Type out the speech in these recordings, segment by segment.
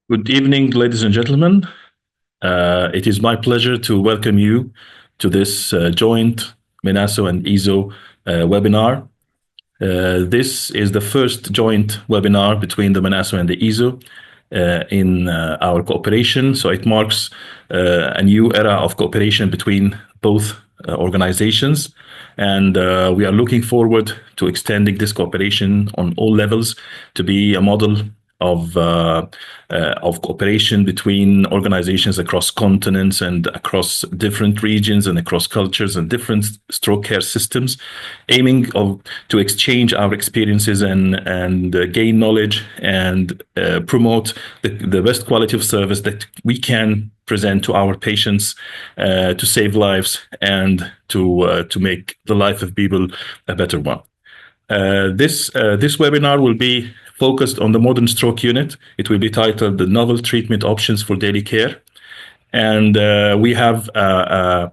Good evening, ladies and gentlemen. It is my pleasure to welcome you to this joint MENASO and ESO webinar. This is the first joint webinar between the MENASO and the ESO in our cooperation. So it marks a new era of cooperation between both organizations. And we are looking forward to extending this cooperation on all levels to be a model of cooperation between organizations across continents and across different regions and across cultures and different stroke care systems, aiming to exchange our experiences and gain knowledge and promote the best quality of service that we can present to our patients to save lives and to make the life of people a better one. This webinar will be focused on the modern stroke unit. It will be titled "The Novel Treatment Options for Daily Care." And we have a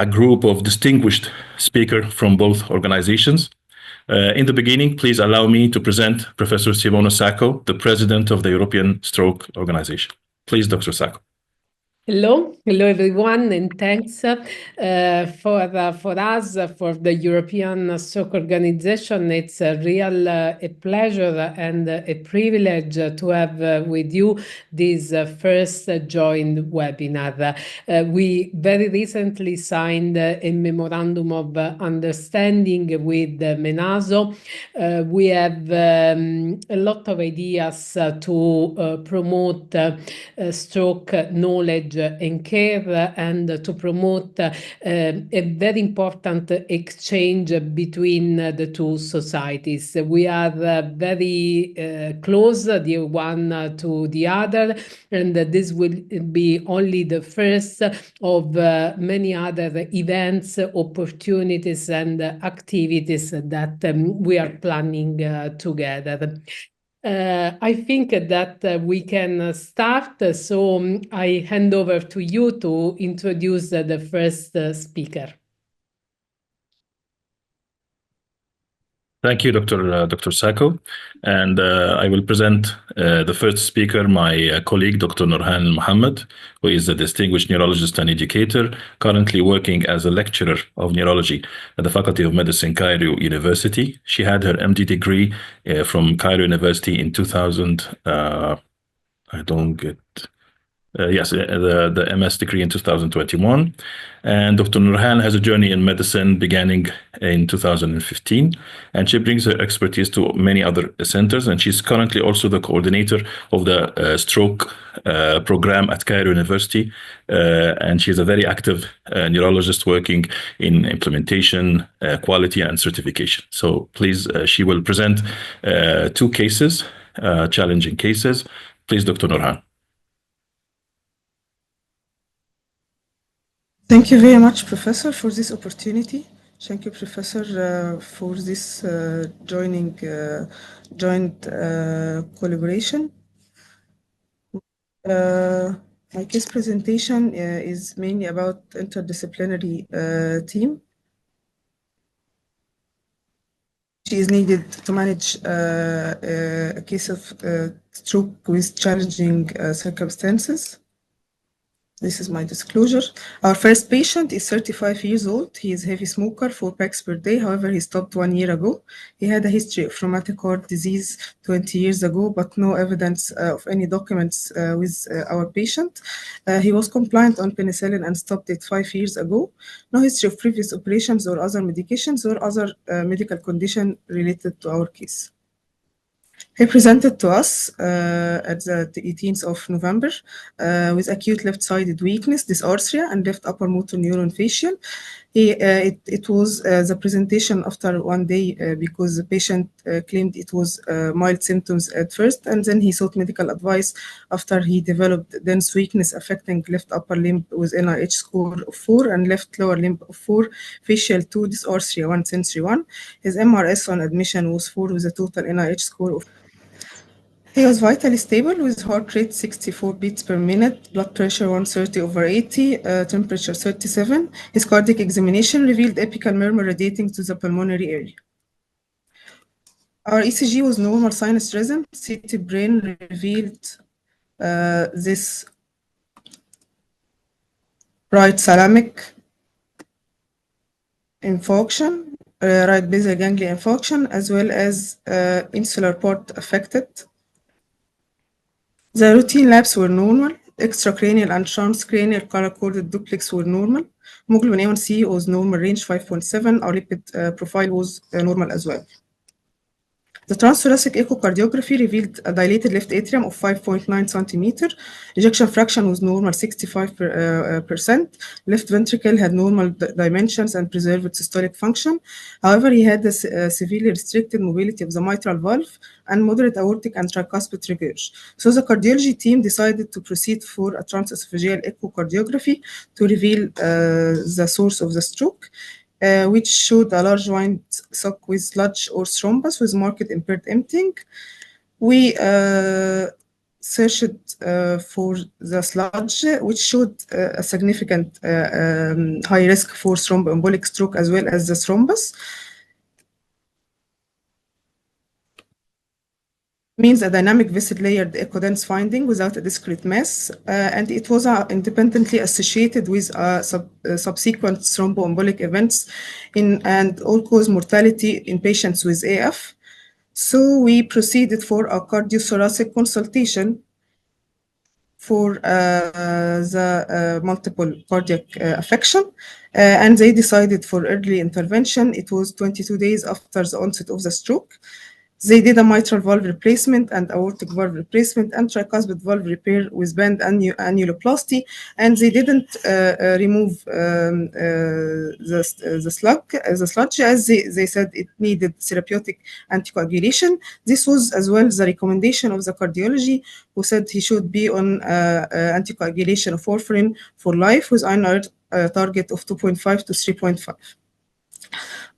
group of distinguished speakers from both organizations. In the beginning, please allow me to present Professor Simona Sacco, the president of the European Stroke Organization. Please, Dr. Sacco. Hello everyone, and thanks for us, for the European Stroke Organization. It's a real a pleasure and a privilege to have with you this first joint webinar. We very recently signed a memorandum of understanding with MENASO. We have a lot of ideas to promote stroke knowledge and care, and to promote a very important exchange between the two societies. We are very close, the one to the other, and this will be only the first of many other events, opportunities, and activities that we are planning together. I think that we can start, so I hand over to you to introduce the first speaker. Thank you, Dr. Sacco. And I will present the first speaker, my colleague, Dr. Nurhan Mohammed, who is a distinguished neurologist and educator, currently working as a lecturer of neurology at the Faculty of Medicine, Cairo University. She had her MD degree from Cairo University in 2000. The MS degree in 2021. And Dr. Nurhan has a journey in medicine beginning in 2015, and she brings her expertise to many other centers, and she's currently also the coordinator of the stroke program at Cairo University, and she's a very active neurologist working in implementation, quality, and certification. So please, she will present two cases, challenging cases. Please, Dr. Nurhan. Thank you very much, Professor, for this opportunity. Thank you, Professor, for this joint collaboration. My case presentation is mainly about interdisciplinary team. She is needed to manage a case of stroke with challenging circumstances. This is my disclosure. Our first patient is 35 years old. He is a heavy smoker, 4 packs per day. However, he stopped 1 year ago. He had a history of rheumatic heart disease 20 years ago, but no evidence of any documents with our patient. He was compliant on penicillin and stopped it 5 years ago. No history of previous operations or other medications or other medical condition related to our case. He presented to us at the 18th of November with acute left-sided weakness, dysarthria, and left upper motor neuron facial. It was the presentation after 1 day because the patient claimed it was mild symptoms at first, and then he sought medical advice after he developed dense weakness affecting left upper limb with NIH score of 4 and left lower limb of 4, facial 2, dysarthria 1, sensory 1. His MRS on admission was 4 with a total NIH score of. He was vitally stable with heart rate 64 beats per minute, blood pressure 130/80, temperature 37. His cardiac examination revealed apical murmur radiating to the pulmonary area. Our ECG was normal sinus rhythm. CT brain revealed this right thalamic infarction, right basal ganglia infarction, as well as insular port affected. The routine labs were normal. Extracranial and transcranial color-coded duplex were normal. Hemoglobin A1C was normal range 5.7. Our lipid profile was normal as well. The transthoracic echocardiography revealed a dilated left atrium of 5.9 centimeter. Ejection fraction was normal 65%. Left ventricle had normal dimensions and preserved systolic function. However, he had a severely restricted mobility of the mitral valve and moderate aortic and tricuspid regurg. So the cardiology team decided to proceed for a transesophageal echocardiography to reveal the source of the stroke. Which showed a large wide sock with sludge or thrombus with marked impaired emptying. We searched for the sludge, which showed a significant high risk for thromboembolic stroke as well as the thrombus. Means a dynamic viscid layered echodense finding without a discrete mass, and it was independently associated with subsequent thromboembolic events and all-cause mortality in patients with AF. So we proceeded for a cardiothoracic consultation for the multiple cardiac affection, and they decided for early intervention. It was 22 days after the onset of the stroke. They did a mitral valve replacement and aortic valve replacement and tricuspid valve repair with band annuloplasty, and they didn't remove the sludge as they said it needed therapeutic anticoagulation. This was as well the recommendation of the cardiology, who said he should be on anticoagulation of warfarin for life with INR target of 2.5 to 3.5.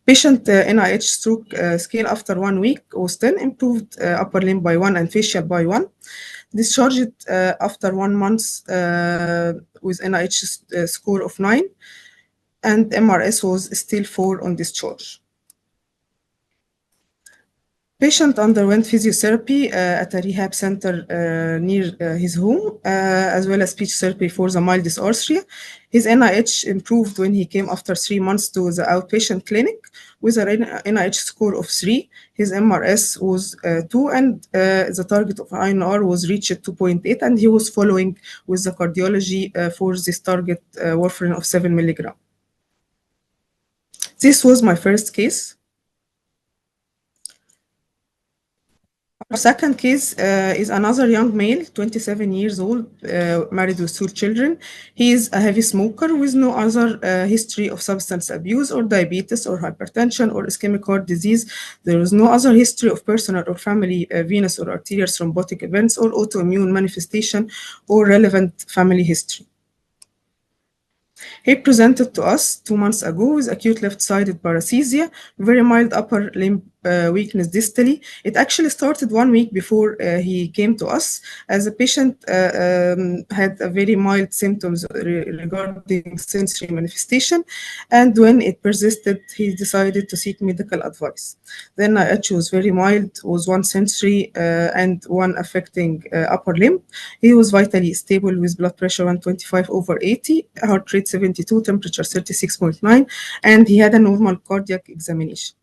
Patient NIH stroke scale after 1 week was 10, improved upper limb by 1 and facial by 1. Discharged after 1 month with NIH score of 9, and MRS was still 4 on discharge. Patient underwent physiotherapy at a rehab center near his home, as well as speech therapy for the mild dysarthria. His NIH improved when he came after 3 months to the outpatient clinic with an NIH score of 3. His MRS was 2, and the target of INR was reached at 2.8, and he was following with the cardiology for this target warfarin of 7 milligram. This was my first case. Our second case is another young male, 27 years old, married with 2 children. He is a heavy smoker with no other history of substance abuse or diabetes or hypertension or ischemic heart disease. There is no other history of personal or family venous or arterial thrombotic events or autoimmune manifestation or relevant family history. He presented to us 2 months ago with acute left-sided paresthesia, very mild upper limb weakness distally. It actually started 1 week before he came to us, as the patient had a very mild symptoms regarding sensory manifestation, and when it persisted, he decided to seek medical advice. Then NIH was very mild, was 1 sensory and 1 affecting upper limb. He was vitally stable with blood pressure 125/80, heart rate 72, temperature 36.9, and he had a normal cardiac examination.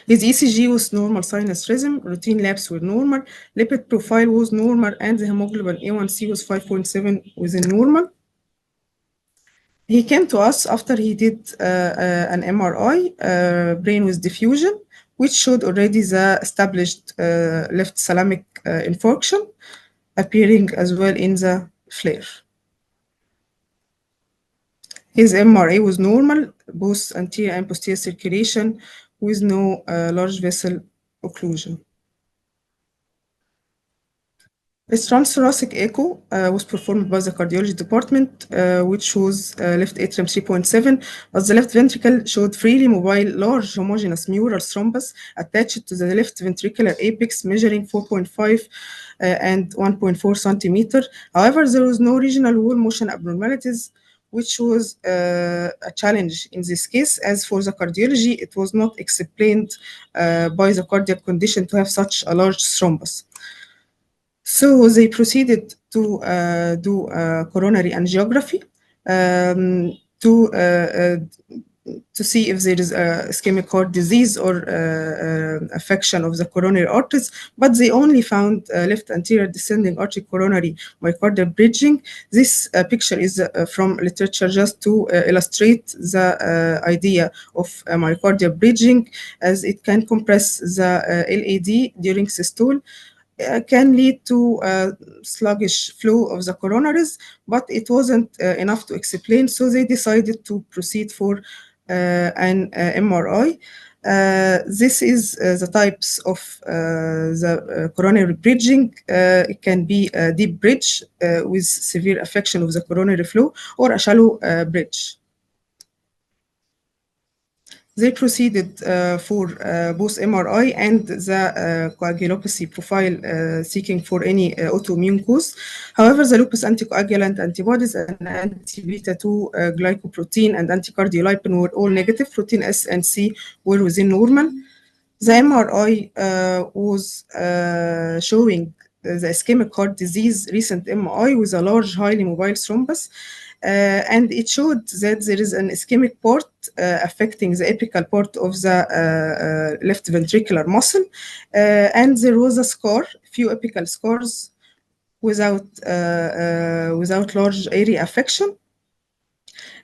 His ECG was normal sinus rhythm, routine labs were normal, lipid profile was normal, and the hemoglobin A1C was 5.7 within normal. He came to us after he did an MRI, brain with diffusion, which showed already the established left thalamic infarction, appearing as well in the flare. His MRA was normal, both anterior and posterior circulation, with no large vessel occlusion. His transthoracic echo was performed by the cardiology department, which was left atrium 3.7, but the left ventricle showed freely mobile, large homogeneous mural thrombus attached to the left ventricular apex, measuring 4.5 and 1.4 centimeter. However, there was no regional wall motion abnormalities, which was a challenge in this case, as for the cardiology, it was not explained by the cardiac condition to have such a large thrombus. So they proceeded to do coronary angiography to see if there is a ischemic heart disease or affection of the coronary arteries, but they only found left anterior descending artery coronary myocardial bridging. This picture is from literature just to illustrate the idea of myocardial bridging, as it can compress the LAD during systole. Can lead to sluggish flow of the coronaries, but it wasn't enough to explain, so they decided to proceed for an MRI. This is the types of the coronary bridging. It can be a deep bridge with severe affection of the coronary flow, or a shallow bridge. They proceeded for both MRI and the coagulopathy profile, seeking for any autoimmune cause. However, the lupus anticoagulant antibodies and anti-beta-2 glycoprotein and anticardiolipin were all negative. Protein S and C were within normal. The MRI was showing the ischemic heart disease recent MRI with a large, highly mobile thrombus. And it showed that there is an ischemic part affecting the apical part of the left ventricular muscle, and there was a scar, few apical scars, without large area affection,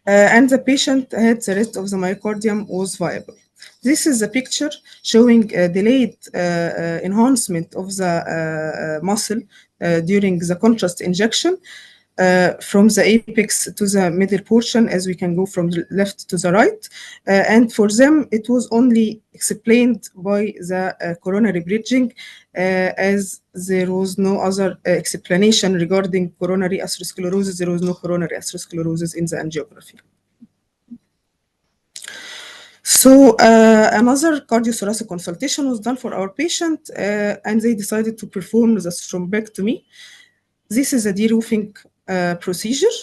and the patient had the rest of the myocardium was viable. This is a picture showing delayed enhancement of the muscle during the contrast injection. From the apex to the middle portion, as we can go from the left to the right. And for them, it was only explained by the coronary bridging, as there was no other explanation regarding coronary atherosclerosis. There was no coronary atherosclerosis in the angiography. So another cardiothoracic consultation was done for our patient, and they decided to perform the thrombectomy. This is a deroofing procedure.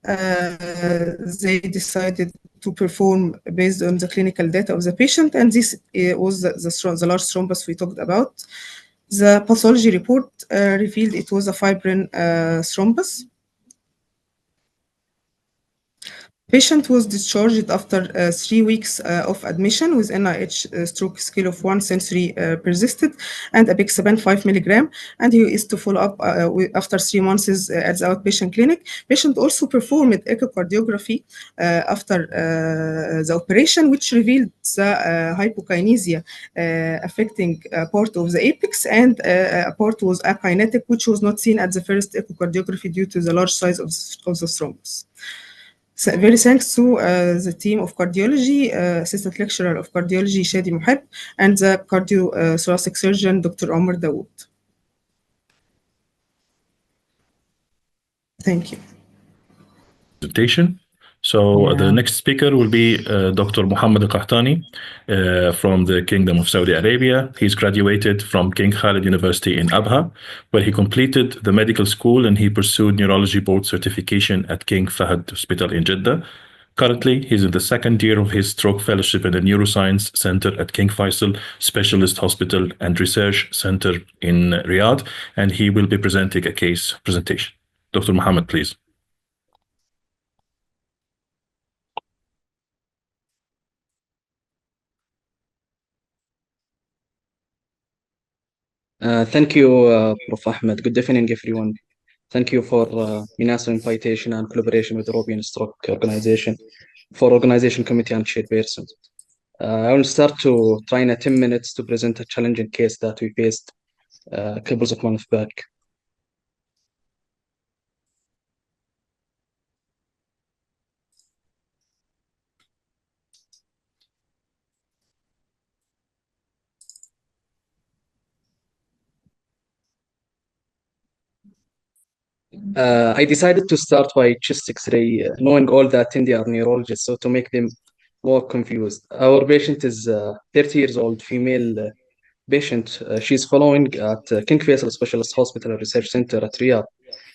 They decided to perform based on the clinical data of the patient, and this was the large thrombus we talked about. The pathology report revealed it was a fibrin thrombus. Patient was discharged after 3 weeks of admission with NIH stroke scale of 1 sensory persisted and apixaban 5 milligram, and he is to follow up after 3 months at the outpatient clinic. Patient also performed echocardiography after the operation, which revealed the hypokinesia affecting part of the apex, and a part was akinetic, which was not seen at the first echocardiography due to the large size of the thrombus. So very thanks to the team of cardiology, assistant lecturer of cardiology Shadi Muhib, and the cardiothoracic surgeon Dr. Omar Dawood. Thank you. Presentation. So the next speaker will be Dr. Mohammed Al-Qahtani from the Kingdom of Saudi Arabia. He's graduated from King Khalid University in Abha, where he completed the medical school, and he pursued neurology board certification at King Fahd Hospital in Jeddah. Currently, he's in the second year of his stroke fellowship in the Neuroscience Center at King Faisal Specialist Hospital and Research Center in Riyadh, and he will be presenting a case presentation. Dr. Mohammed, please. Thank you, Prof. Ahmed. Good evening, everyone. Thank you for MENASO invitation and collaboration with the European Stroke Organization for Organization Committee and Chairperson. I will start to try in 10 minutes to present a challenging case that we faced a couple of months back. I decided to start by chest X-ray, knowing all the attendee are neurologists, so to make them more confused. Our patient is 30 years old, female patient. She's following at King Faisal Specialist Hospital and Research Center at Riyadh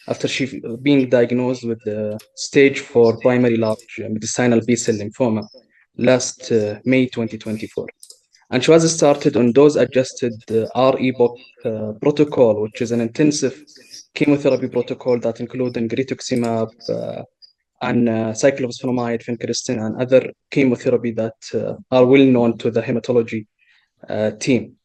after she being diagnosed with the stage 4 primary large mediastinal B-cell lymphoma last May 2024. And she was started on dose-adjusted REBOC protocol, which is an intensive chemotherapy protocol that including rituximab and cyclophosphamide, vincristine, and other chemotherapy that are well known to the hematology team.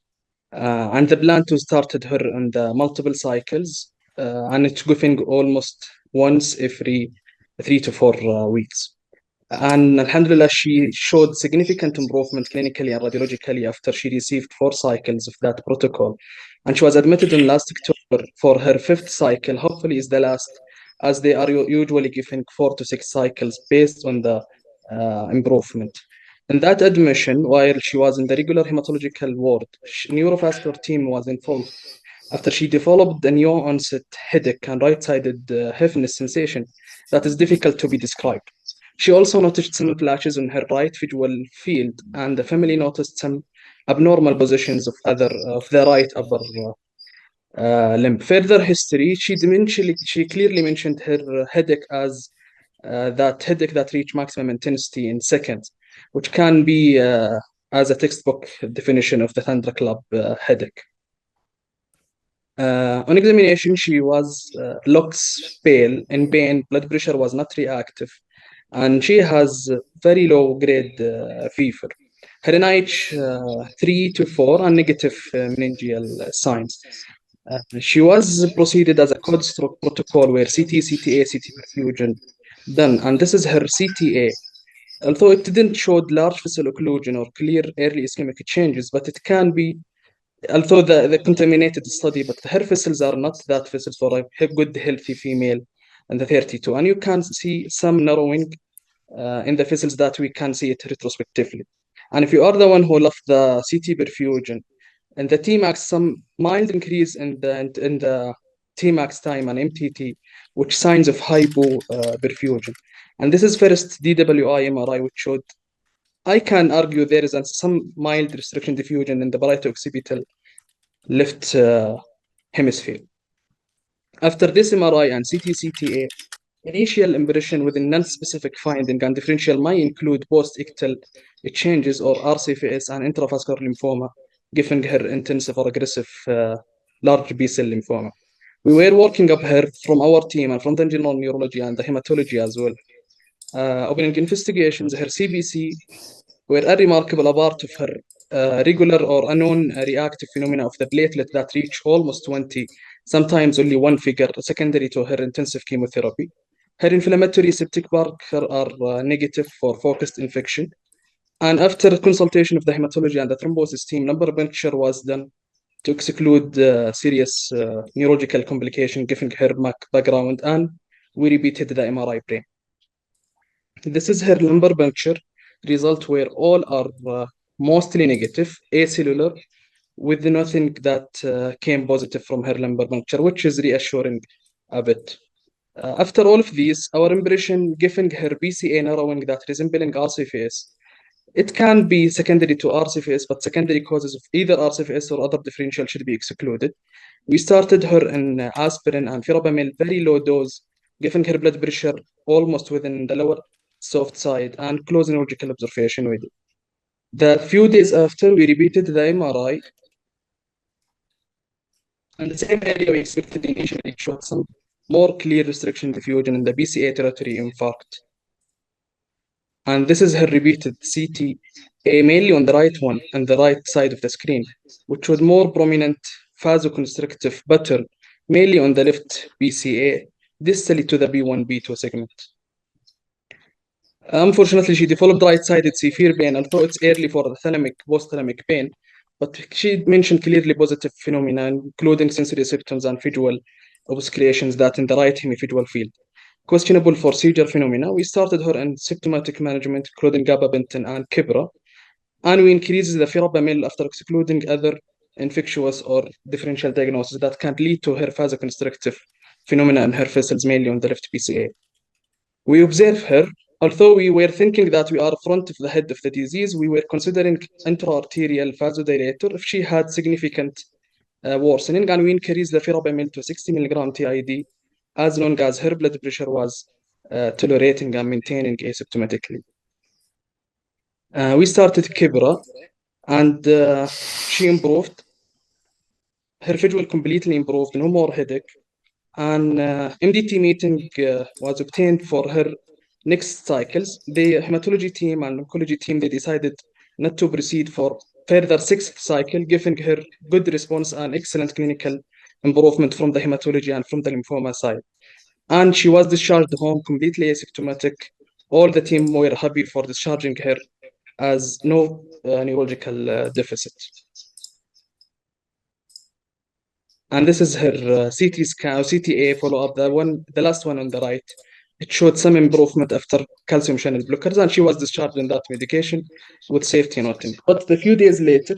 And the plan to started her on the multiple cycles, and it's given almost once every 3 to 4 weeks. And alhamdulillah, she showed significant improvement clinically and radiologically after she received 4 cycles of that protocol. And she was admitted in last October for her 5th cycle, hopefully is the last, as they are usually giving 4 to 6 cycles based on the improvement. In that admission, while she was in the regular hematological ward, neurovascular team was involved after she developed a new onset headache and right-sided heaviness sensation that is difficult to be described. She also noticed some flashes in her right visual field, and the family noticed some abnormal positions of the right upper limb. Further history, she clearly mentioned her headache as that headache that reached maximum intensity in seconds, which can be as a textbook definition of the thunderclap headache. On examination, she looks pale, in pain, blood pressure was not reactive, and she has very low grade fever. Her NIH 3 to 4 and negative meningeal signs. She was proceeded as a cold stroke protocol where CT, CTA, CT perfusion done, and this is her CTA. Although it didn't show large vessel occlusion or clear early ischemic changes, but it can be, although the contaminated study, but her vessels are not that vessels for a good healthy female in the 32, and you can see some narrowing in the vessels that we can see it retrospectively. And if you are the one who loved the CT perfusion, and the Tmax, some mild increase in the Tmax time and MTT, which signs of hypo perfusion. And this is first DWI MRI, which showed, I can argue there is some mild restriction diffusion in the parieto-occipital left hemisphere. After this MRI and CT-CTA, initial impression with a non-specific finding and differential might include post-ictal changes or RCFS and intravascular lymphoma, giving her intensive or aggressive large B-cell lymphoma. We were working up her from our team and from the general neurology and the hematology as well. Opening investigations, her CBC were a remarkable part of her regular or unknown reactive phenomena of the platelet that reach almost 20, sometimes only 1 figure, secondary to her intensive chemotherapy. Her inflammatory septic marker are negative for focused infection. And after consultation of the hematology and the thrombosis team, number puncture was done to exclude serious neurological complication, giving her MAC background, and we repeated the MRI brain. This is her lumbar puncture result, where all are mostly negative, acellular, with nothing that came positive from her lumbar puncture, which is reassuring a bit. After all of these, our impression giving her BCA narrowing that resembling RCFS. It can be secondary to RCFS, but secondary causes of either RCFS or other differential should be excluded. We started her in aspirin and verapamil, very low dose, giving her blood pressure almost within the lower soft side and close neurological observation with it. The few days after, we repeated the MRI, and the same area we expected initially showed some more clear restriction diffusion in the BCA territory infarct. And this is her repeated CT, mainly on the right one and the right side of the screen, which was more prominent vasoconstrictive pattern, mainly on the left BCA, distally to the B1, B2 segment. Unfortunately, she developed right-sided severe pain, although it's early for the thalamic, post-thalamic pain, but she mentioned clearly positive phenomena, including sensory symptoms and visual obscurations that in the right hemivisual field. Questionable for seizure phenomena, we started her in symptomatic management, including gabapentin and Kibra, and we increased the verapamil after excluding other infectious or differential diagnoses that can lead to her vasoconstrictive phenomena in her vessels, mainly on the left BCA. We observe her, although we were thinking that we are front of the head of the disease, we were considering intra-arterial vasodilator if she had significant worsening, and we increased the verapamil to 60 mg TID as long as her blood pressure was tolerating and maintaining asymptomatically. We started Kibra, and she improved. Her visual completely improved, no more headache. An MDT meeting was obtained for her next cycles. The hematology team and oncology team, they decided not to proceed for further 6th cycle, giving her good response and excellent clinical improvement from the hematology and from the lymphoma side. And she was discharged home completely asymptomatic. All the team were happy for discharging her as no neurological deficit. And this is her CT scan or CTA follow-up, the last one on the right. It showed some improvement after calcium channel blockers, and she was discharged on that medication with safety noting. But a few days later,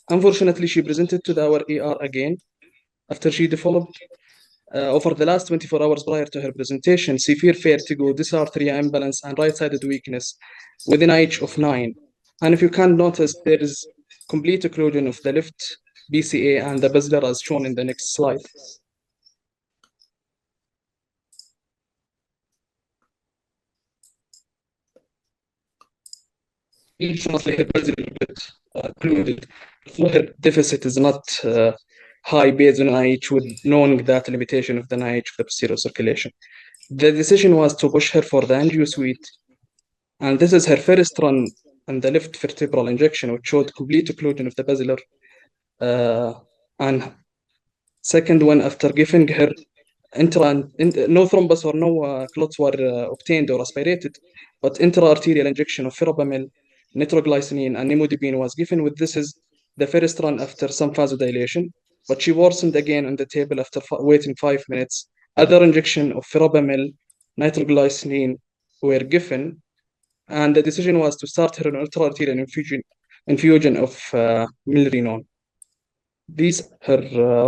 unfortunately, she presented to our ER again after she developed over the last 24 hours prior to her presentation, severe vertigo, dysarthria imbalance, and right-sided weakness with an IH of 9. And if you can notice, there is complete occlusion of the left BCA and the basilar as shown in the next slide. Fortunately, her basilar bit occluded. Her deficit is not high based on IH, with knowing that limitation of the IH of the posterior circulation. The decision was to push her for the angio suite, and this is her first run on the left vertebral injection, which showed complete occlusion of the basilar, and second one after giving her no thrombus or no clots were obtained or aspirated, but intra-arterial injection of verapamil, nitroglycerin, and nimodipine was given. With this is the first run after some vasodilation, but she worsened again on the table after waiting 5 minutes. Other injection of verapamil, nitroglycerin were given, and the decision was to start her an intra-arterial infusion of milrinone. These her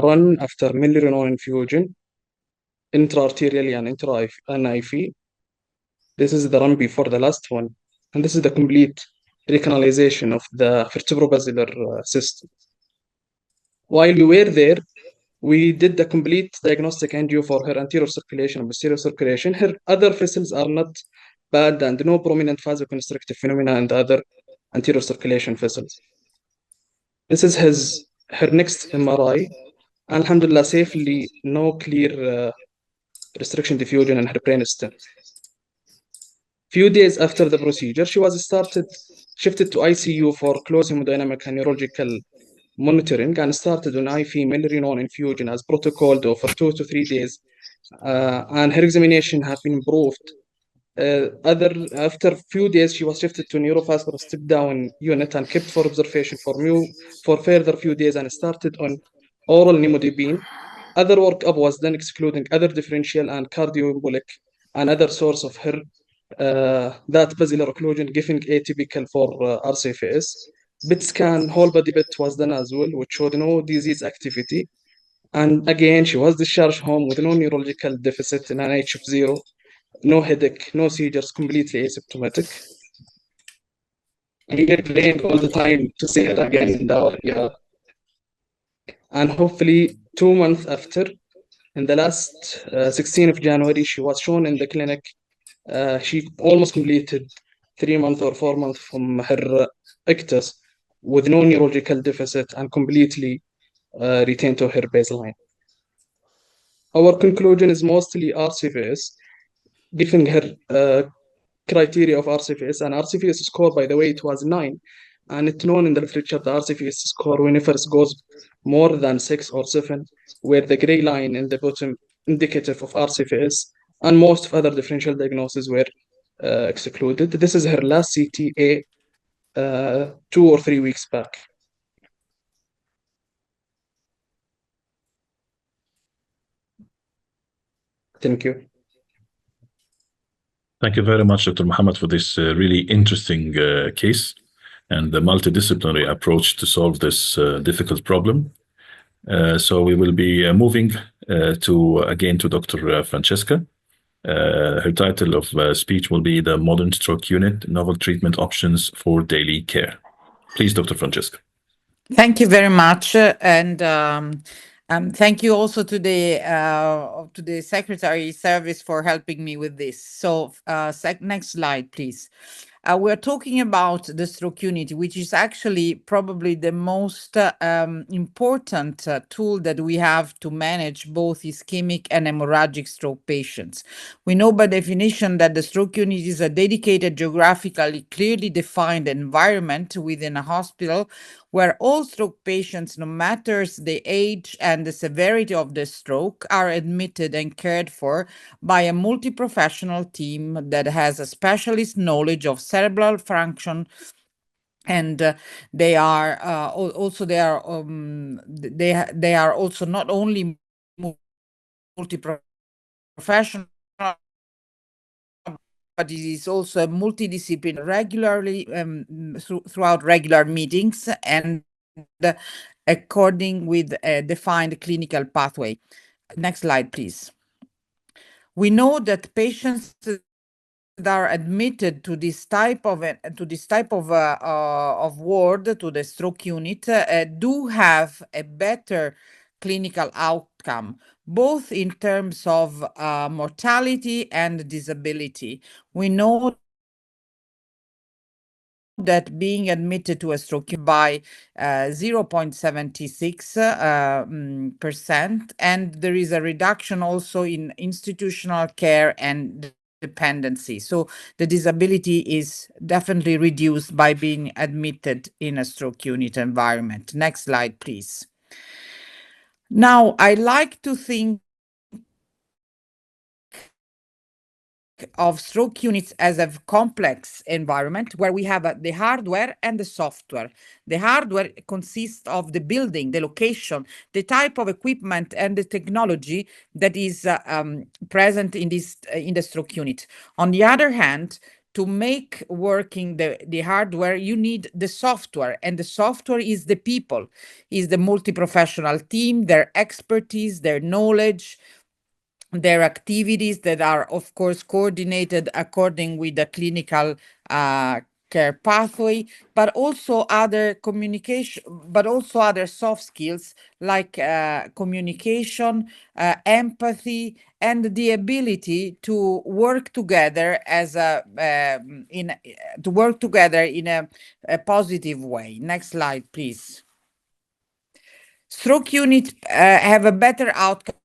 run after milrinone infusion, intra-arterially and intra-IV. This is the run before the last one, and this is the complete recanalization of the vertebrovascular system. While we were there, we did the complete diagnostic angio for her anterior circulation and posterior circulation. Her other vessels are not bad and no prominent vasoconstrictive phenomena in the other anterior circulation vessels. This is her next MRI. Alhamdulillah, safely, no clear restriction diffusion in her brainstem. Few days after the procedure, she was shifted to ICU for close hemodynamic and neurological monitoring, and started on IV milrinone infusion as protocoled for 2 to 3 days, and her examination have been improved. After a few days, she was shifted to neurovascular step-down unit and kept for observation for further few days, and started on oral nimodipine. Other workup was done excluding other differential and cardioembolic and other source of her that basilar occlusion, giving atypical for RCFS. PET scan, whole body PET was done as well, which showed no disease activity. And again, she was discharged home with no neurological deficit, an IH of 0, no headache, no seizures, completely asymptomatic. We get blamed all the time to say it again in our ER. And hopefully 2 months after, in the last 16th of January, she was shown in the clinic. She almost completed 3 months or 4 months from her ictus with no neurological deficit and completely retained to her baseline. Our conclusion is mostly RCVS, giving her criteria of RCVS, and RCVS score, by the way, it was 9, and it's known in the literature the RCVS score whenever it goes more than 6 or 7, where the gray line in the bottom indicative of RCVS, and most of other differential diagnoses were excluded. This is her last CTA 2 or 3 weeks back. Thank you. Thank you very much, Dr. Muhammad, for this really interesting case and the multidisciplinary approach to solve this difficult problem. So we will be moving to Dr. Francesca. Her title of speech will be The Modern Stroke Unit, Novel Treatment Options for Daily Care. Please, Dr. Francesca. Thank you very much, and thank you also to the Secretary Service for helping me with this. So next slide, please. we're talking about the stroke unit, which is actually probably the most important tool that we have to manage both ischemic and hemorrhagic stroke patients. We know by definition that the stroke unit is a dedicated, geographically clearly defined environment within a hospital where all stroke patients, no matter the age and the severity of the stroke, are admitted and cared for by a multi-professional team that has a specialist knowledge of cerebral function, and they are also not only multi-professional, but it is also a multidisciplinary regularly throughout regular meetings and according with a defined clinical pathway. Next slide, please. We know that patients that are admitted to this type of ward, to the stroke unit, do have a better clinical outcome, both in terms of mortality and disability. We know that being admitted to a stroke by 0.76%, and there is a reduction also in institutional care and dependency. So the disability is definitely reduced by being admitted in a stroke unit environment. Next slide, please. Now, I like to think of stroke units as a complex environment where we have the hardware and the software. The hardware consists of the building, the location, the type of equipment, and the technology that is present in the stroke unit. On the other hand, to make working the hardware, you need the software, and the software is the people, is the multi-professional team, their expertise, their knowledge, their activities that are, of course, coordinated according with the clinical care pathway, but also other communication, but also other soft skills like communication, empathy, and the ability to work together as in a positive way. Next slide, please. Stroke units have a better outcome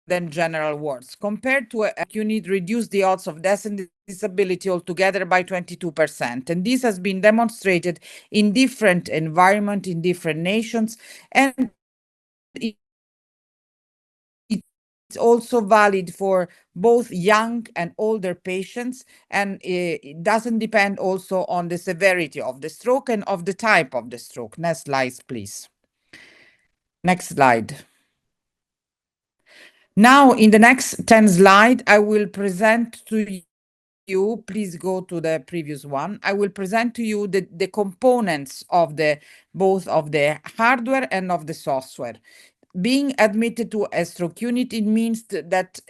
than general wards. Compared to a unit, reduce the odds of death and disability altogether by 22%. And this has been demonstrated in different environments, in different nations, and it's also valid for both young and older patients, and it doesn't depend also on the severity of the stroke and of the type of the stroke. Next slide, please. Next slide. Now, in the next 10 slides, I will present to you, please go to the previous one. I will present to you the components of both of the hardware and of the software. Being admitted to a stroke unit, it means that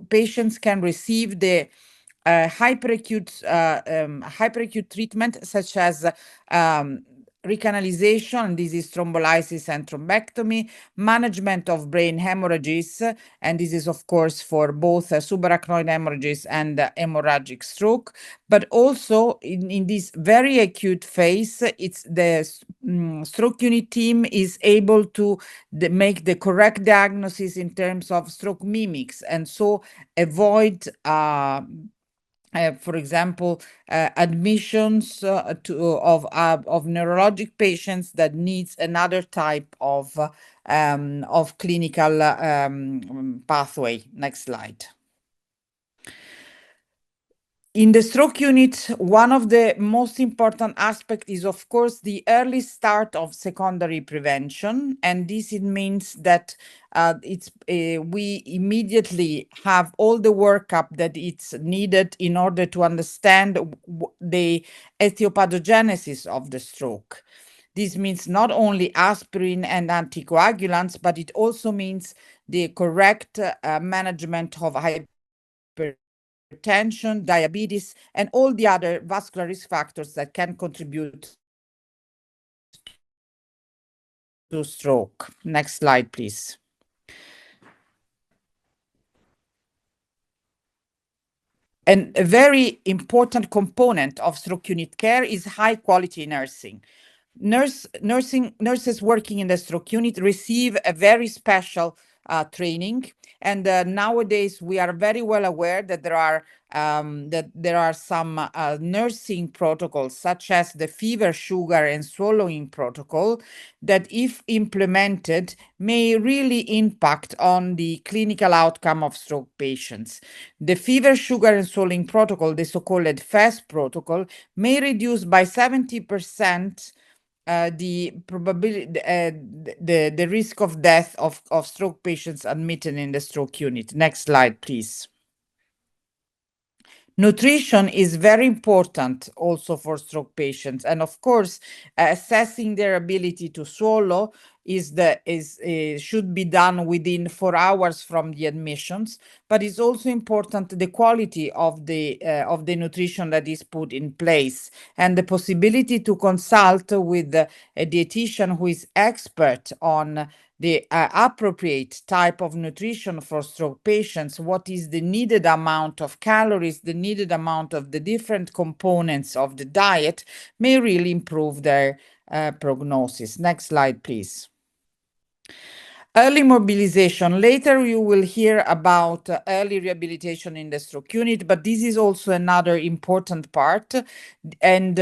patients can receive the hyperacute treatment, such as recanalization, this is thrombolysis and thrombectomy, management of brain hemorrhages, and this is, of course, for both subarachnoid hemorrhages and hemorrhagic stroke. But also in this very acute phase, it's the stroke unit team is able to make the correct diagnosis in terms of stroke mimics, and so avoid for example, admissions of neurologic patients that needs another type of clinical pathway. Next slide. In the stroke unit, one of the most important aspects is, of course, the early start of secondary prevention. And this it means that we immediately have all the workup that it's needed in order to understand the etiopathogenesis of the stroke. This means not only aspirin and anticoagulants, but it also means the correct management of hypertension, diabetes, and all the other vascular risk factors that can contribute to stroke. Next slide, please. And a very important component of stroke unit care is high quality nursing. Nurses working in the stroke unit receive a very special training, and nowadays we are very well aware that there are some nursing protocols, such as the fever, sugar, and swallowing protocol, that, if implemented, may really impact on the clinical outcome of stroke patients. The fever, sugar, and swallowing protocol, the so-called FAST protocol, may reduce by 70% the probability, the risk of death of stroke patients admitted in the stroke unit. Next slide, please. Nutrition is very important also for stroke patients, and of course, assessing their ability to swallow should be done within 4 hours from the admissions. But it's also important the quality of the nutrition that is put in place, and the possibility to consult with a dietitian who is expert on the appropriate type of nutrition for stroke patients, what is the needed amount of calories, the needed amount of the different components of the diet, may really improve their prognosis. Next slide, please. Early mobilization. Later, you will hear about early rehabilitation in the stroke unit, but this is also another important part. And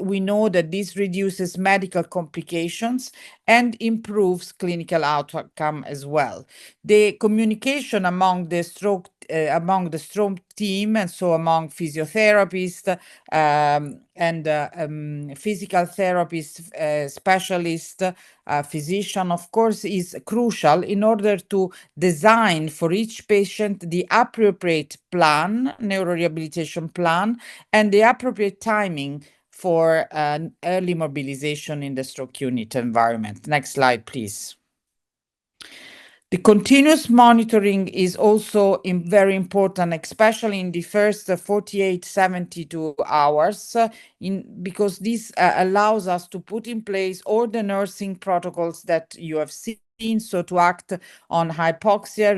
we know that this reduces medical complications and improves clinical outcome as well. The communication among the stroke team, and so among physiotherapists and physical therapists, specialists, physician, of course, is crucial in order to design for each patient the appropriate plan, neurorehabilitation plan, and the appropriate timing for an early mobilization in the stroke unit environment. Next slide, please. The continuous monitoring is also very important, especially in the first 48, 72 hours, because this allows us to put in place all the nursing protocols that you have seen, so to act on hypoxia,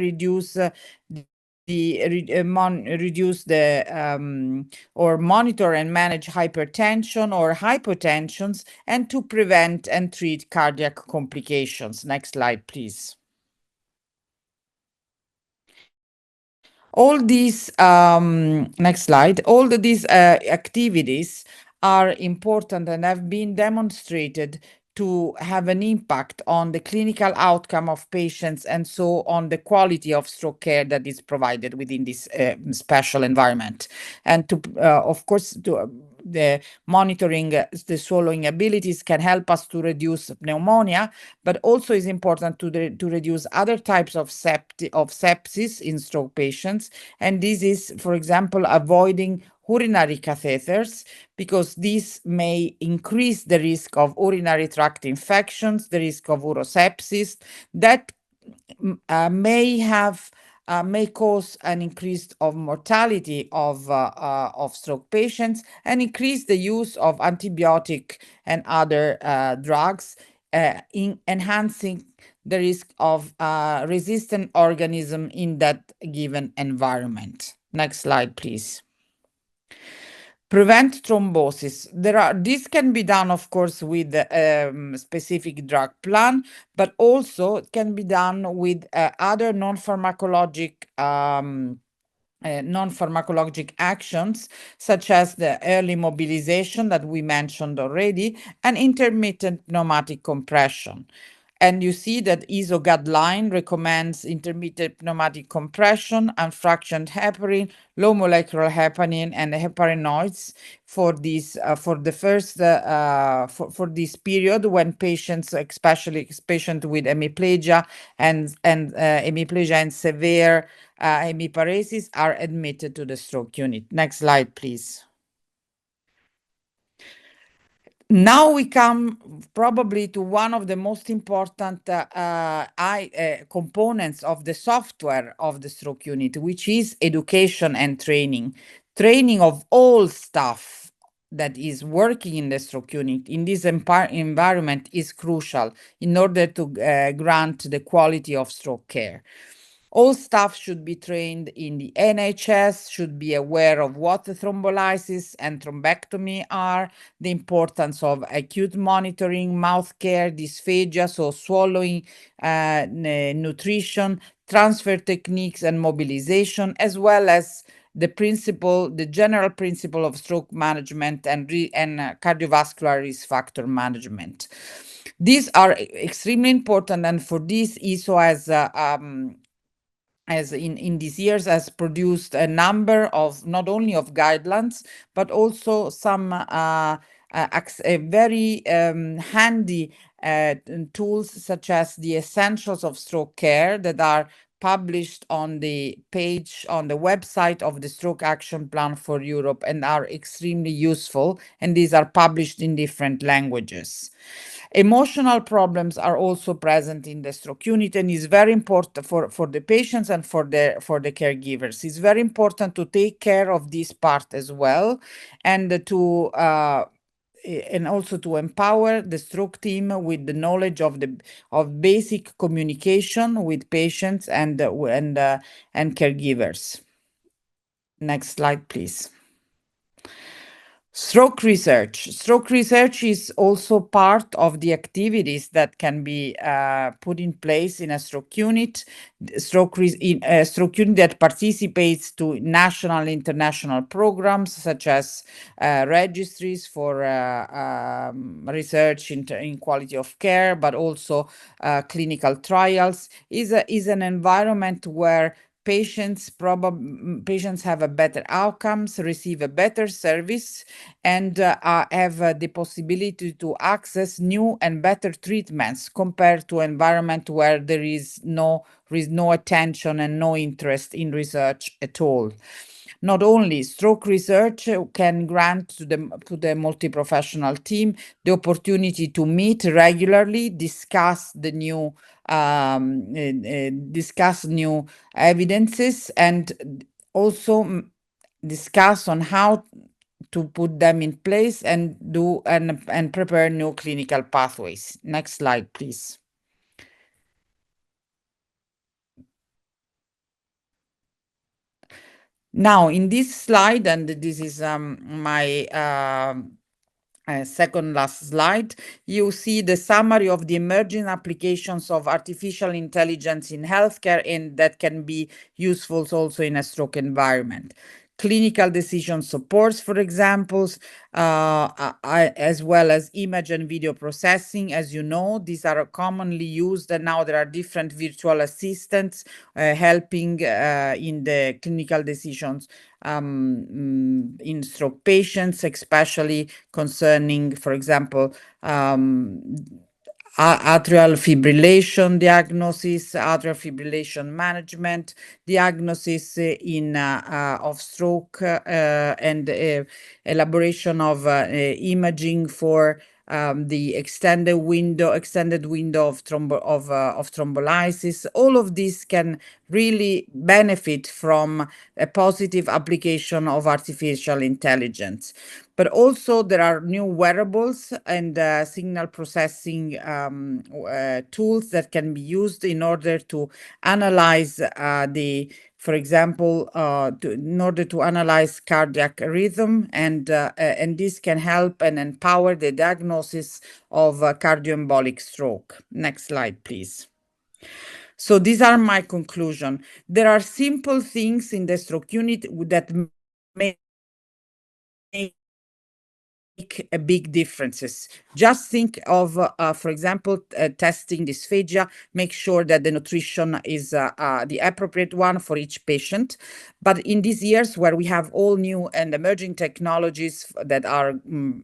or monitor and manage hypertension or hypotensions, and to prevent and treat cardiac complications. Next slide, please. All these, next slide, all these activities are important and have been demonstrated to have an impact on the clinical outcome of patients, and so on the quality of stroke care that is provided within this special environment. And to, of course, the monitoring the swallowing abilities can help us to reduce pneumonia, but also is important to reduce other types of sepsis in stroke patients. And this is, for example, avoiding urinary catheters, because this may increase the risk of urinary tract infections, the risk of urosepsis, that may cause an increase of mortality of stroke patients, and increase the use of antibiotic and other drugs, in enhancing the risk of resistant organism in that given environment. Next slide, please. Prevent thrombosis. This can be done, of course, with specific drug plan, but also it can be done with other non-pharmacologic actions, such as the early mobilization that we mentioned already, and intermittent pneumatic compression. And you see that ESO guideline recommends intermittent pneumatic compression and fractioned heparin, low molecular heparin, and heparinoids for this period, when patients, especially patients with hemiplegia and hemiplegia and severe hemiparesis, are admitted to the stroke unit. Next slide, please. Now we come probably to one of the most important components of the software of the stroke unit, which is education and training. Training of all staff that is working in the stroke unit in this environment is crucial in order to grant the quality of stroke care. All staff should be trained in the NHS, should be aware of what the thrombolysis and thrombectomy are, the importance of acute monitoring, mouth care, dysphagia, so swallowing, nutrition, transfer techniques and mobilization, as well as the general principle of stroke management and cardiovascular risk factor management. These are extremely important, and for this, ISO has in these years has produced a number of not only of guidelines but also some very handy tools, such as the Essentials of Stroke Care, that are published on the page on the website of the Stroke Action Plan for Europe and are extremely useful, and these are published in different languages. Emotional problems are also present in the stroke unit, and is very important for the patients and for the caregivers. It's very important to take care of this part as well, and also to empower the stroke team with the knowledge of basic communication with patients and caregivers. Next slide, please. Stroke research. Stroke research is also part of the activities that can be put in place in a stroke unit. Stroke unit that participates to national, international programs, such as registries for research in quality of care, but also clinical trials, is an environment where patients have a better outcomes, receive a better service, and have the possibility to access new and better treatments compared to an environment where there is no attention and no interest in research at all. Not only stroke research can grant to the multi-professional team the opportunity to meet regularly, discuss the new evidences, and also discuss on how to put them in place and prepare new clinical pathways. Next slide, please. Now, in this slide, and this is my second last slide, you see the summary of the emerging applications of artificial intelligence in healthcare, and that can be useful also in a stroke environment. Clinical decision supports, for example, as well as image and video processing. As you know, these are commonly used, and now there are different virtual assistants helping in the clinical decisions in stroke patients, especially concerning, for example, atrial fibrillation diagnosis, atrial fibrillation management, diagnosis of stroke, and elaboration of imaging for the extended window of thrombolysis. All of this can really benefit from a positive application of artificial intelligence. But also there are new wearables and signal processing tools that can be used in order to analyze for example, in order to analyze cardiac rhythm, and this can help and empower the diagnosis of cardioembolic stroke. Next slide, please. So these are my conclusion. There are simple things in the stroke unit that make big differences. Just think of, for example, testing dysphagia, make sure that the nutrition is the appropriate one for each patient. But in these years where we have all new and emerging technologies that are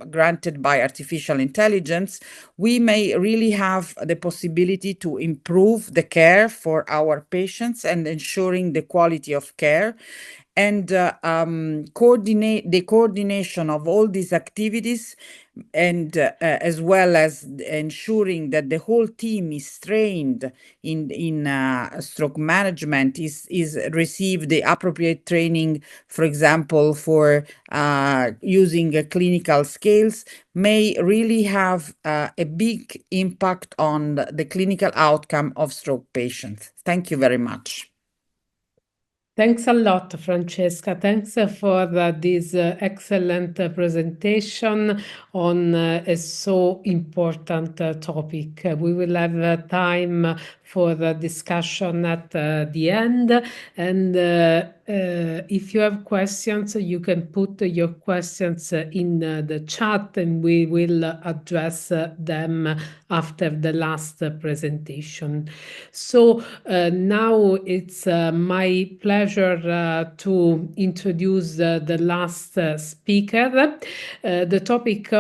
granted by artificial intelligence, we may really have the possibility to improve the care for our patients and ensuring the quality of care, and coordinate the coordination of all these activities, and as well as ensuring that the whole team is trained in stroke management, is receive the appropriate training, for example, for using clinical scales, may really have a big impact on the clinical outcome of stroke patients. Thank you very much. Thanks a lot, Francesca. Thanks for this excellent presentation on a so important topic. We will have time for the discussion at the end. And if you have questions, you can put your questions in the chat and we will address them after the last presentation. So now it's my pleasure to introduce the last speaker. The topic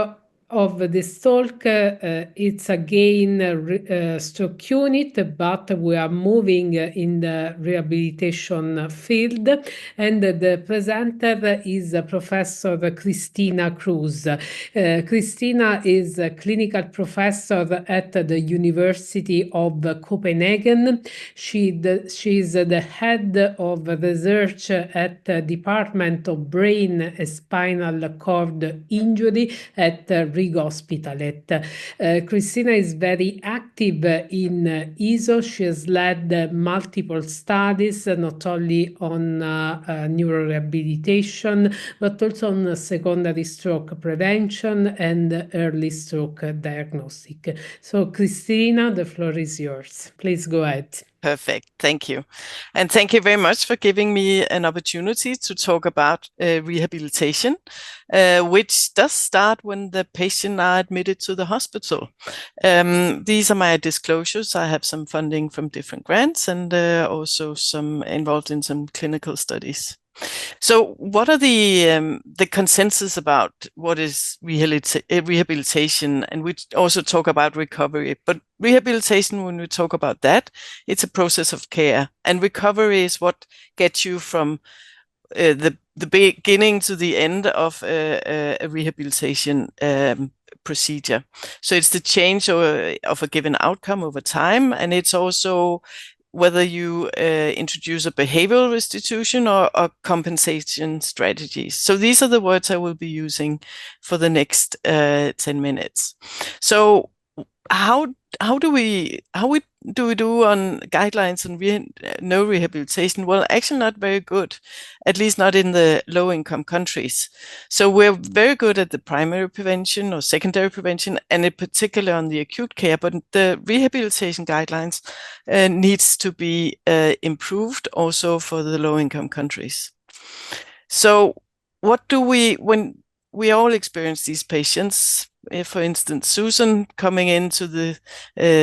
of this talk, it's again stroke unit, but we are moving in the rehabilitation field. And the presenter is Professor Cristina Cruz. Cristina is a clinical professor at the University of Copenhagen. She is the head of research at the Department of Brain and Spinal Cord Injury at Rigshospitalet. Cristina is very active in ESO. She has led multiple studies, not only on neurorehabilitation, but also on secondary stroke prevention and early stroke diagnostic. So, Cristina, the floor is yours. Please go ahead. Perfect. Thank you. And thank you very much for giving me an opportunity to talk about rehabilitation, which does start when the patient are admitted to the hospital. These are my disclosures. I have some funding from different grants and also some involved in some clinical studies. So what are the consensus about what is rehabilitation? And we also talk about recovery, but rehabilitation, when we talk about that, it's a process of care, and recovery is what gets you from the beginning to the end of a rehabilitation procedure. So it's the change of a given outcome over time, and it's also whether you introduce a behavioral restitution or compensation strategies. So these are the words I will be using for the next 10 minutes. So how do we do on guidelines on no rehabilitation? Well, actually not very good, at least not in the low-income countries. So we're very good at the primary prevention or secondary prevention, and in particular on the acute care, but the rehabilitation guidelines needs to be improved also for the low-income countries. So what do when we all experience these patients? For instance, Susan coming into the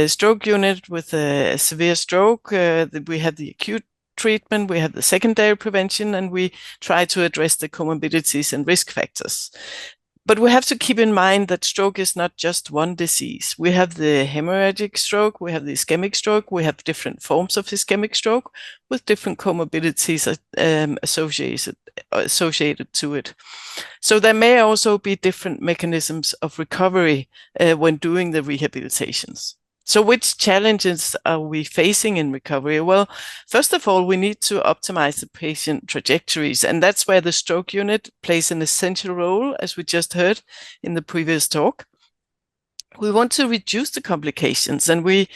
stroke unit with a severe stroke, we have the acute treatment, we have the secondary prevention, and we try to address the comorbidities and risk factors. But we have to keep in mind that stroke is not just one disease. We have the hemorrhagic stroke, we have the ischemic stroke, we have different forms of ischemic stroke with different comorbidities associated to it. So there may also be different mechanisms of recovery when doing the rehabilitations. So which challenges are we facing in recovery? Well, first of all, we need to optimize the patient trajectories, and that's where the stroke unit plays an essential role, as we just heard in the previous talk. We want to reduce the complications, and we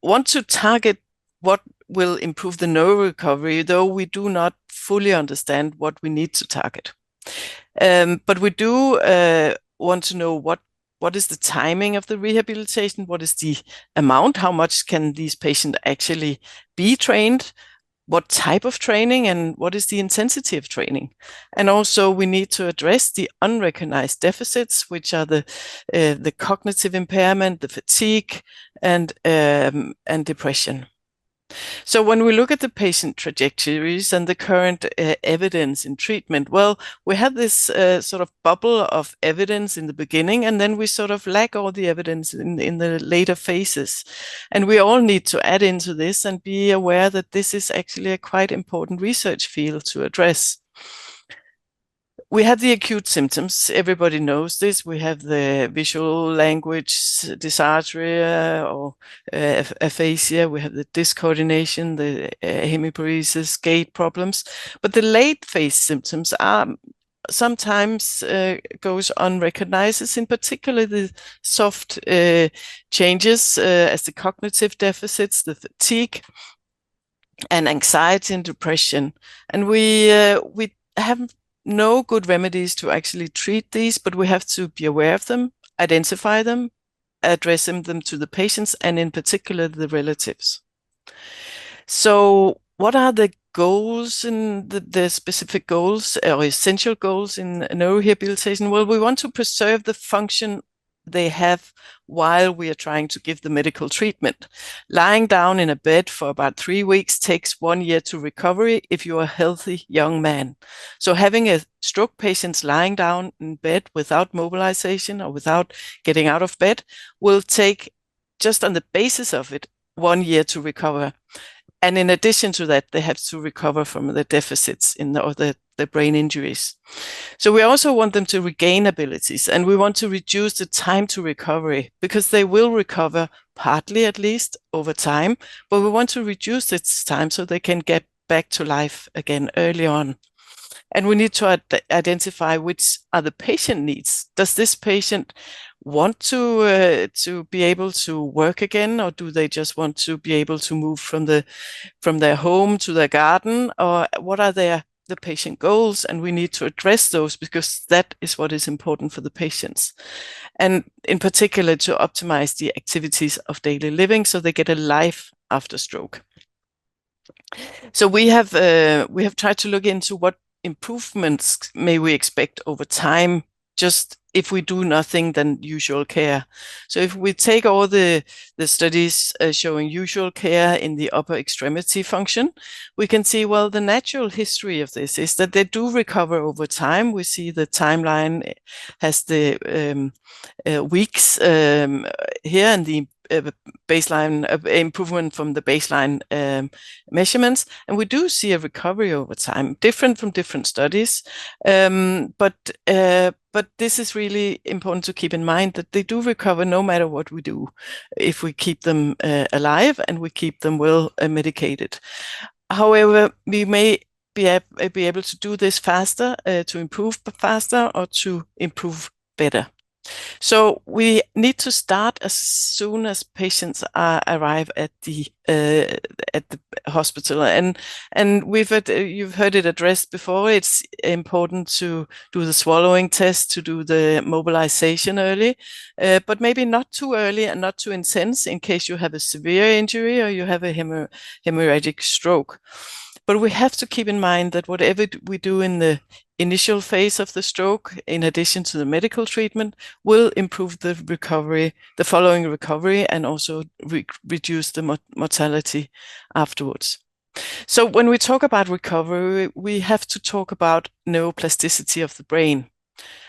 want to target what will improve the neurorecovery, though we do not fully understand what we need to target. But we do want to know what is the timing of the rehabilitation? What is the amount? How much can these patients actually be trained? What type of training, and what is the intensity of training? And also we need to address the unrecognized deficits, which are the cognitive impairment, the fatigue, and depression. So when we look at the patient trajectories and the current evidence in treatment, well, we have this sort of bubble of evidence in the beginning, and then we sort of lack all the evidence in the later phases. And we all need to add into this and be aware that this is actually a quite important research field to address. We have the acute symptoms. Everybody knows this. We have the visual language dysarthria or aphasia. We have the discoordination, the hemiparesis, gait problems. But the late phase symptoms are sometimes goes unrecognized, in particular the soft changes as the cognitive deficits, the fatigue, and anxiety and depression. And we have no good remedies to actually treat these, but we have to be aware of them, identify them, address them to the patients, and in particular the relatives. So what are the goals and the specific goals or essential goals in neurorehabilitation? Well, we want to preserve the function they have while we are trying to give the medical treatment. Lying down in a bed for about 3 weeks takes 1 year to recovery if you're a healthy young man. So having a stroke patient lying down in bed without mobilization or without getting out of bed will take, just on the basis of it, 1 year to recover. And in addition to that, they have to recover from the deficits or the brain injuries. So we also want them to regain abilities, and we want to reduce the time to recovery, because they will recover partly, at least, over time, but we want to reduce this time so they can get back to life again early on. And we need to identify which are the patient needs. Does this patient want to be able to work again, or do they just want to be able to move from their home to their garden, or what are the patient goals? And we need to address those, because that is what is important for the patients, and in particular to optimize the activities of daily living so they get a life after stroke. So we have tried to look into what improvements may we expect over time, just if we do nothing than usual care. So if we take all the studies showing usual care in the upper extremity function, we can see, well, the natural history of this is that they do recover over time. We see the timeline has the weeks here, and the baseline improvement from the baseline measurements, and we do see a recovery over time, different from different studies, but this is really important to keep in mind, that they do recover no matter what we do, if we keep them alive and we keep them well medicated. However, we may be able to do this faster, to improve faster, or to improve better. So we need to start as soon as patients arrive at the hospital, and you've heard it addressed before. It's important to do the swallowing test, to do the mobilization early, but maybe not too early and not too intense, in case you have a severe injury or you have a hemorrhagic stroke. But we have to keep in mind that whatever we do in the initial phase of the stroke, in addition to the medical treatment, will improve the recovery, the following recovery, and also reduce the mortality afterwards. So when we talk about recovery, we have to talk about neuroplasticity of the brain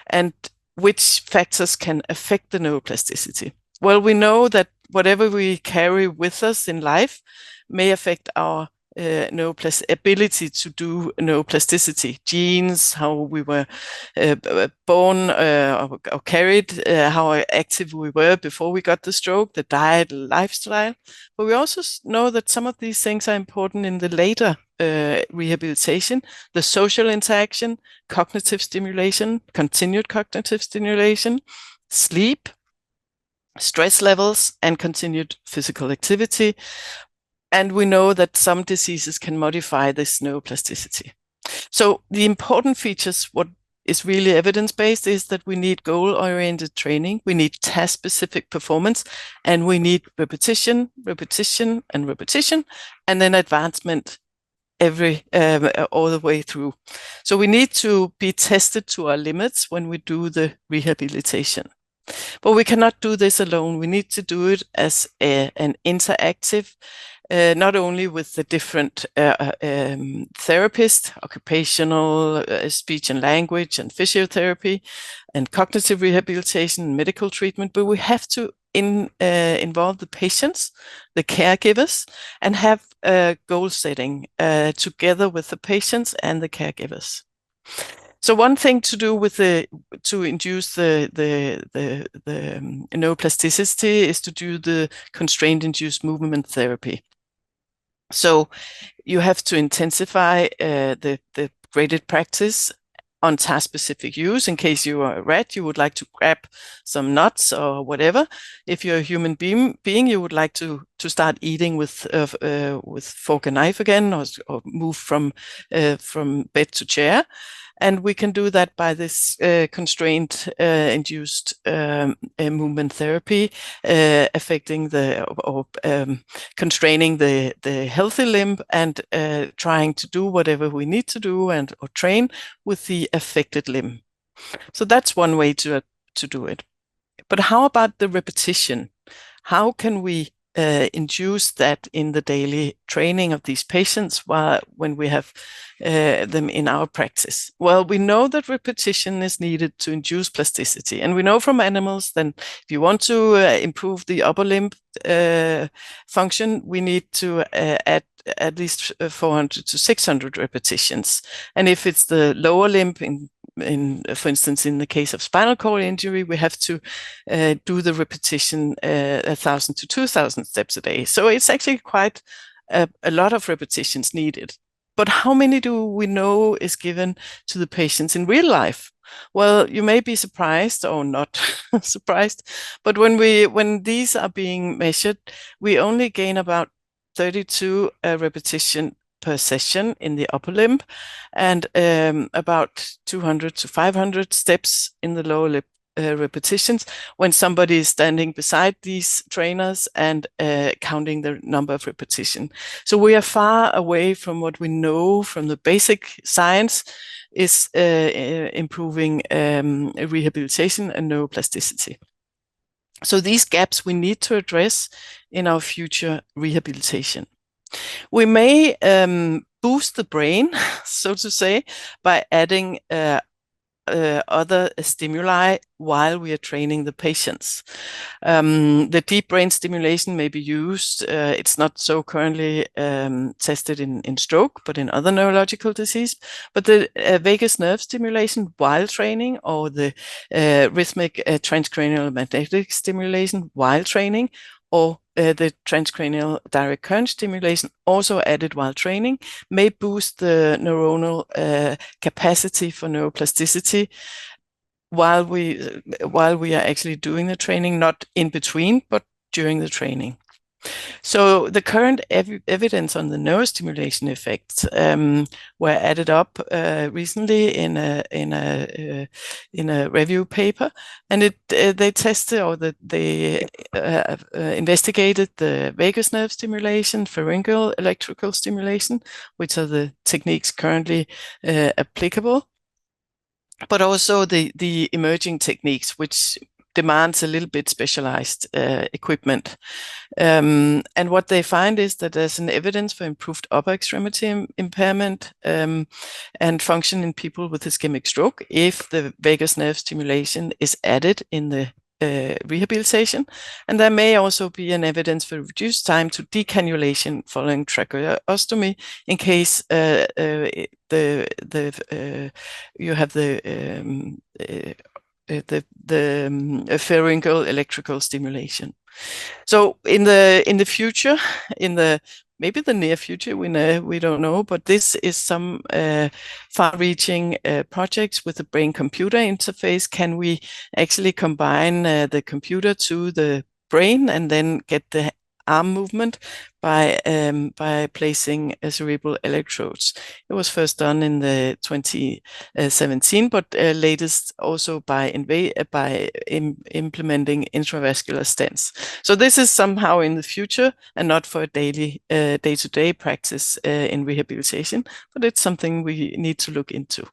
and which factors can affect the neuroplasticity. Well, we know that whatever we carry with us in life may affect our ability to do neuroplasticity, genes, how we were born or carried, how active we were before we got the stroke, the diet, lifestyle. But we also know that some of these things are important in the later rehabilitation: the social interaction, cognitive stimulation, continued cognitive stimulation, sleep, stress levels, and continued physical activity. And we know that some diseases can modify this neuroplasticity. So the important features, what is really evidence-based, is that we need goal-oriented training, we need task-specific performance, and we need repetition, repetition, and repetition, and then advancement all the way through. So we need to be tested to our limits when we do the rehabilitation. But we cannot do this alone. We need to do it as an interactive, not only with the different therapists, occupational, speech and language, and physiotherapy, and cognitive rehabilitation, and medical treatment, but we have to involve the patients, the caregivers, and have goal setting together with the patients and the caregivers. So one thing to do with to induce the neuroplasticity is to do the constraint-induced movement therapy. So you have to intensify the graded practice on task-specific use. In case you are a rat, you would like to grab some nuts or whatever. If you're a human being, you would like to start eating with fork and knife again, or move from bed to chair. And we can do that by this constraint induced movement therapy, affecting constraining the healthy limb, and trying to do whatever we need to do or train with the affected limb. So that's one way to do it. But how about the repetition? How can we induce that in the daily training of these patients when we have them in our practice? Well, we know that repetition is needed to induce plasticity. And we know from animals that if you want to improve the upper limb function, we need to add at least 400 to 600 repetitions. And if it's the lower limb, for instance, in the case of spinal cord injury, we have to do the repetition 1,000 to 2,000 steps a day. So it's actually quite a lot of repetitions needed. But how many do we know is given to the patients in real life? Well, you may be surprised or not surprised, but when these are being measured, we only gain about 32 repetition per session in the upper limb, and about 200 to 500 steps in the lower limb repetitions when somebody is standing beside these trainers and counting the number of repetitions. So we are far away from what we know from the basic science is improving rehabilitation and neuroplasticity. So these gaps we need to address in our future rehabilitation. We may boost the brain, so to say, by adding other stimuli while we are training the patients. The deep brain stimulation may be used. It's not so currently tested in stroke, but in other neurological disease. But the vagus nerve stimulation while training, or the rhythmic transcranial magnetic stimulation while training, or the transcranial direct current stimulation, also added while training, may boost the neuronal capacity for neuroplasticity while we are actually doing the training, not in between, but during the training. So the current evidence on the neurostimulation effects were added up recently in a review paper, and they tested, or they investigated the vagus nerve stimulation, pharyngeal electrical stimulation, which are the techniques currently applicable, but also the emerging techniques, which demands a little bit specialized equipment. And what they find is that there's an evidence for improved upper extremity impairment and function in people with ischemic stroke if the vagus nerve stimulation is added in the rehabilitation. And there may also be an evidence for reduced time to decannulation following tracheostomy in case you have the pharyngeal electrical stimulation. So in the future, maybe the near future, we don't know, but this is some far-reaching projects with the brain-computer interface. Can we actually combine the computer to the brain and then get the arm movement by placing cerebral electrodes? It was first done in the 2017, but latest also by implementing intravascular stents. So this is somehow in the future and not for a daily day-to-day practice in rehabilitation, but it's something we need to look into.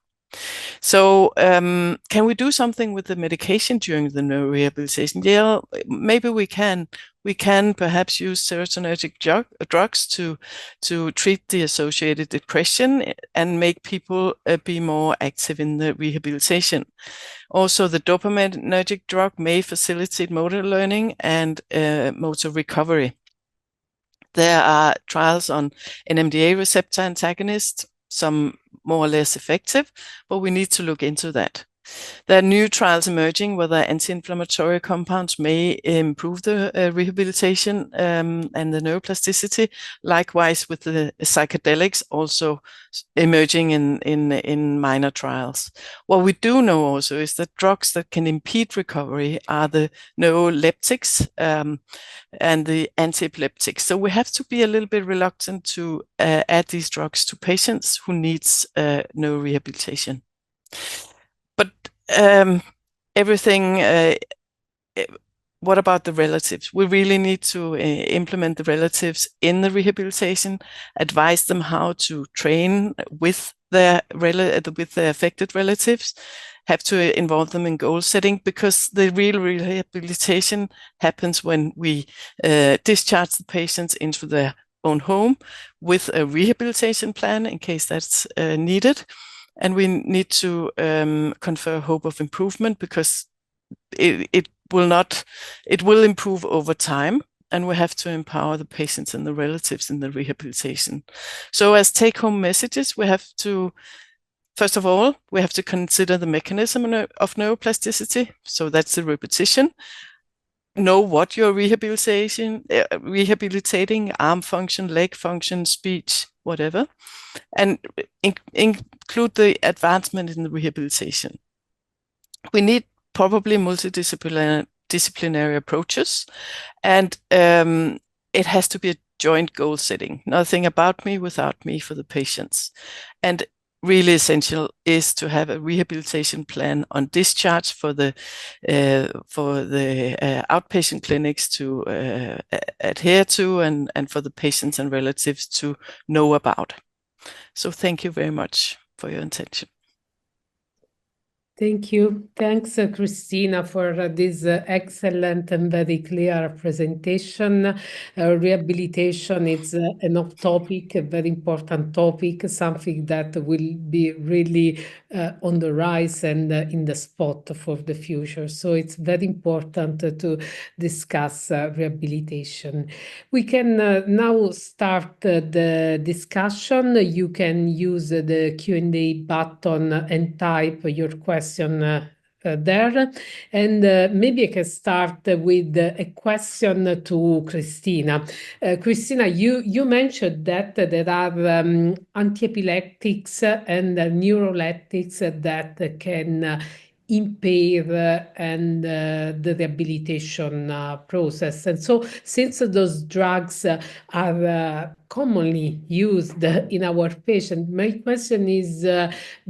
So can we do something with the medication during the neurorehabilitation? Yeah, maybe we can. We can perhaps use serotonergic drugs to treat the associated depression and make people be more active in the rehabilitation. Also, the dopaminergic drug may facilitate motor learning and motor recovery. There are trials on NMDA receptor antagonists, some more or less effective, but we need to look into that. There are new trials emerging whether anti-inflammatory compounds may improve the rehabilitation and the neuroplasticity. Likewise with the psychedelics also emerging in minor trials. What we do know also is that drugs that can impede recovery are the neuroleptics and the antiepileptics. So we have to be a little bit reluctant to add these drugs to patients who needs neurorehabilitation. But what about the relatives? We really need to implement the relatives in the rehabilitation, advise them how to train with their affected relatives, have to involve them in goal setting, because the real rehabilitation happens when we discharge the patients into their own home with a rehabilitation plan in case that's needed. And we need to confer hope of improvement, because it will improve over time, and we have to empower the patients and the relatives in the rehabilitation. So as take-home messages, we have to, first of all, we have to consider the mechanism of neuroplasticity. So that's the repetition. Know what you're rehabilitating, arm function, leg function, speech, whatever, and include the advancement in the rehabilitation. We need probably multidisciplinary approaches, and it has to be a joint goal setting. Nothing about me without me for the patients. And really essential is to have a rehabilitation plan on discharge for the outpatient clinics to adhere to, and for the patients and relatives to know about. So thank you very much for your attention. Thank you. Thanks, Christina, for this excellent and very clear presentation. Rehabilitation is an off-topic, a very important topic, something that will be really on the rise and in the spot for the future. So it's very important to discuss rehabilitation. We can now start the discussion. You can use the Q&A button and type your question there. And maybe I can start with a question to Christina. Christina, you mentioned that there are antiepileptics and neuroleptics that can impair and the rehabilitation process. And so since those drugs are commonly used in our patients, my question is,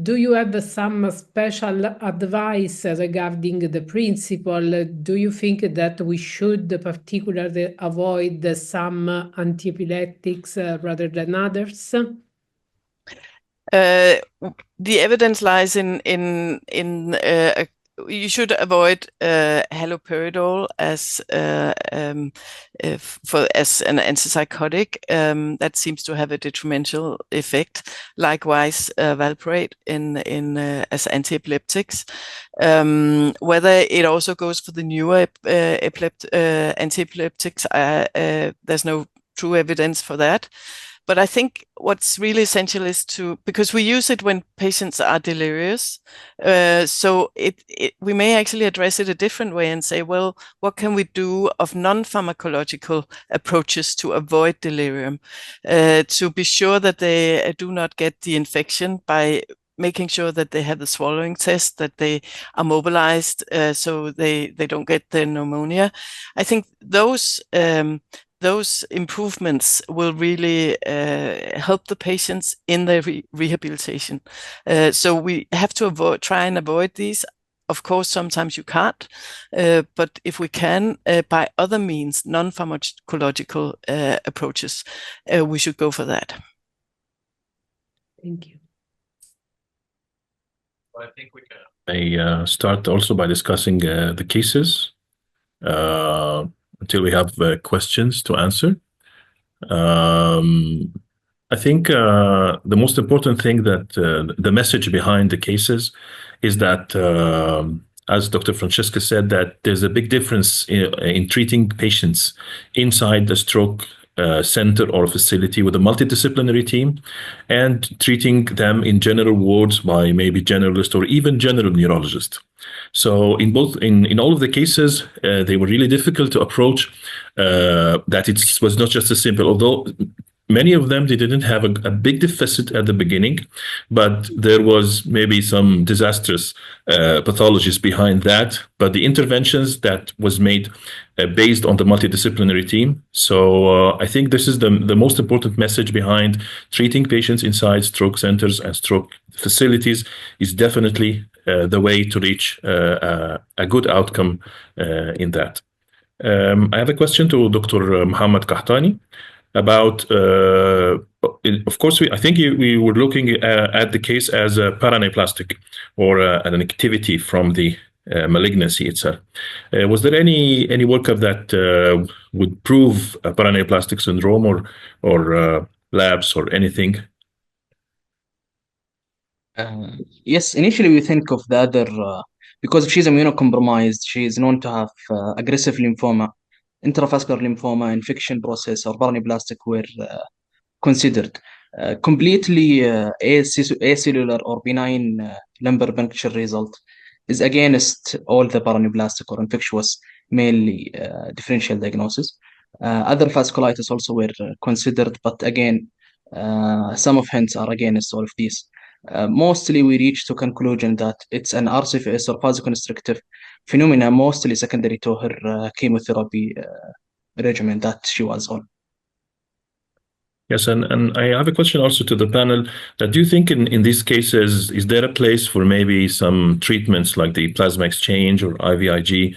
do you have some special advice regarding the principle? Do you think that we should particularly avoid some antiepileptics rather than others? The evidence lies in you should avoid haloperidol as an antipsychotic. That seems to have a detrimental effect. Likewise, valproate as antiepileptics. Whether it also goes for the newer antiepileptics, there's no true evidence for that. But I think what's really essential is because we use it when patients are delirious, so we may actually address it a different way and say, well, what can we do of non-pharmacological approaches to avoid delirium, to be sure that they do not get the infection by making sure that they have the swallowing test, that they are mobilized so they don't get the pneumonia. I think those improvements will really help the patients in their rehabilitation. So we have to try and avoid these. Of course, sometimes you can't, but if we can, by other means, non-pharmacological approaches, we should go for that. Thank you. I think we can start also by discussing the cases until we have questions to answer. I think the most important thing that the message behind the cases is that, as Dr. Francesca said, that there's a big difference in treating patients inside the stroke center or facility with a multidisciplinary team and treating them in general wards by maybe generalist or even general neurologist. So in all of the cases, they were really difficult to approach. That it was not just as simple, although many of them, they didn't have a big deficit at the beginning, but there was maybe some disastrous pathologies behind that. But the interventions that was made based on the multidisciplinary team. So I think this is the most important message behind treating patients inside stroke centers and stroke facilities is definitely the way to reach a good outcome in that. I have a question to Dr. Mohammed Kahtani about, of course, I think we were looking at the case as a paraneoplastic or an activity from the malignancy itself. Was there any workup that would prove a paraneoplastic syndrome or labs or anything? Yes, initially we think of the other, because she's immunocompromised, she is known to have aggressive lymphoma, intravascular lymphoma, infection process, or paraneoplastic were considered. Completely acellular or benign lumbar puncture result is against all the paraneoplastic or infectious mainly differential diagnosis. Other vasculitis also were considered, but again, some of hints are against all of these. Mostly we reach to conclusion that it's an RCFS or vasoconstrictive phenomena, mostly secondary to her chemotherapy regimen that she was on. Yes, and I have a question also to the panel. Do you think in these cases, is there a place for maybe some treatments like the plasma exchange or IVIG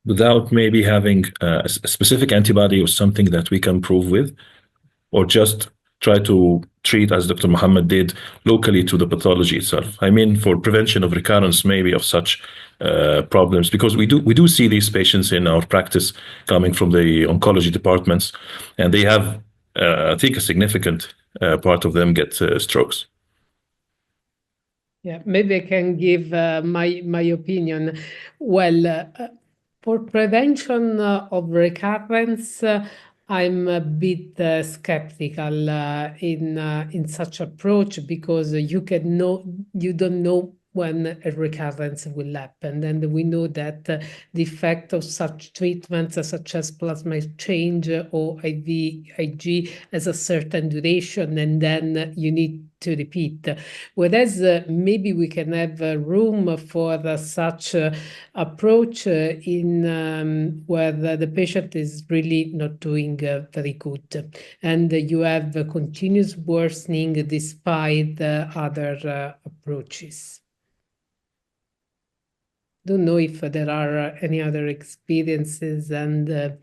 without maybe having a specific antibody or something that we can prove with, or just try to treat, as Dr. Mohammed did, locally to the pathology itself? I mean, for prevention of recurrence maybe of such problems, because we do see these patients in our practice coming from the oncology departments, and they have I think a significant part of them get strokes. Yeah, maybe I can give my opinion. Well, for prevention of recurrence, I'm a bit skeptical in such approach, because you don't know when a recurrence will happen. And we know that the effect of such treatments, such as plasma exchange or IVIG, has a certain duration, and then you need to repeat. Whereas maybe we can have room for such approach in where the patient is really not doing very good, and you have continuous worsening despite other approaches. Don't know if there are any other experiences and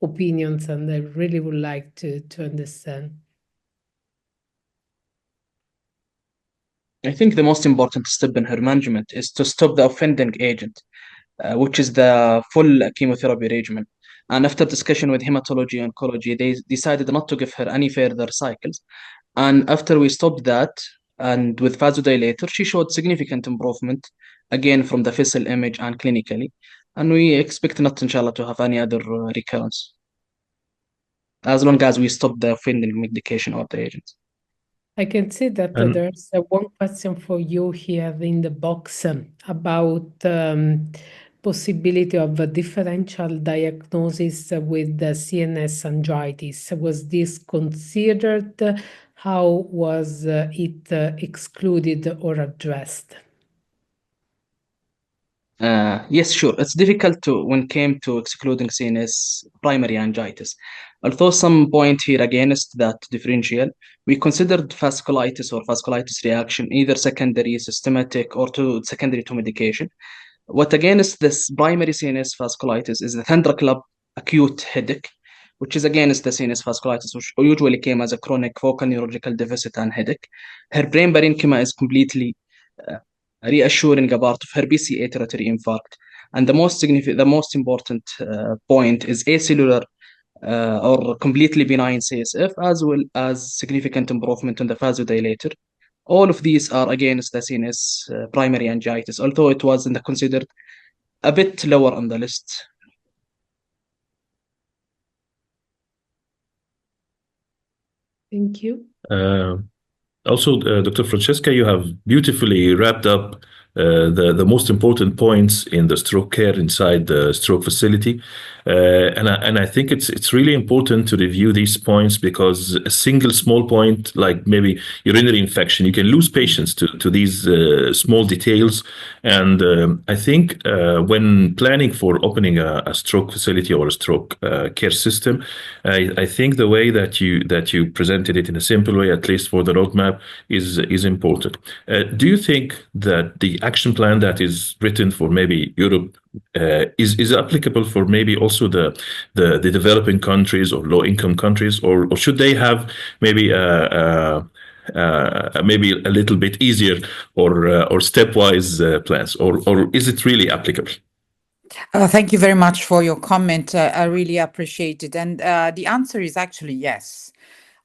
opinions, and I really would like to understand. I think the most important step in her management is to stop the offending agent, which is the full chemotherapy regimen. And after discussion with hematology and oncology, they decided not to give her any further cycles. And after we stopped that, and with vasodilator, she showed significant improvement, again from the facial image and clinically. And we expect not, inshallah, to have any other recurrence, as long as we stop the offending medication or the agents. I can see that there's one question for you here in the box about possibility of a differential diagnosis with the CNS angiitis. Was this considered? How was it excluded or addressed? Yes, sure. It's difficult when came to excluding CNS primary angiitis. Although some point here against that differential, we considered vasculitis or vasculitis reaction either secondary, systematic, or secondary to medication. What against this primary CNS vasculitis is the thunderclap acute headache, which is against the CNS vasculitis, which usually came as a chronic focal neurological deficit and headache. Her brain parenchyma is completely reassuring a part of her BCA territory infarct. And the most important point is acellular or completely benign CSF, as well as significant improvement on the vasodilator. All of these are against the CNS primary angiitis, although it was considered a bit lower on the list. Thank you. Also, Dr. Francesca, you have beautifully wrapped up the most important points in the stroke care inside the stroke facility, and I think it's really important to review these points, because a single small point, like maybe urinary infection, you can lose patients to these small details. And I think when planning for opening a stroke facility or a stroke care system, I think the way that you presented it in a simple way, at least for the roadmap, is important. Do you think that the action plan that is written for maybe Europe is applicable for maybe also the developing countries or low income countries, or should they have maybe maybe a little bit easier or stepwise plans, or is it really applicable? Thank you very much for your comment. I really appreciate it. And the answer is actually yes.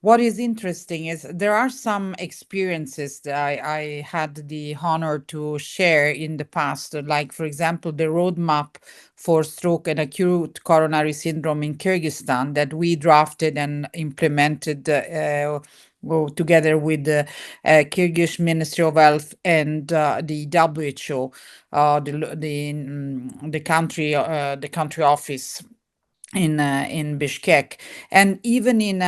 What is interesting is there are some experiences that I had the honor to share in the past, like, for example, the roadmap for stroke and acute coronary syndrome in Kyrgyzstan that we drafted and implemented together with the Kyrgyz Ministry of Health and the WHO, the country office in Bishkek. And even in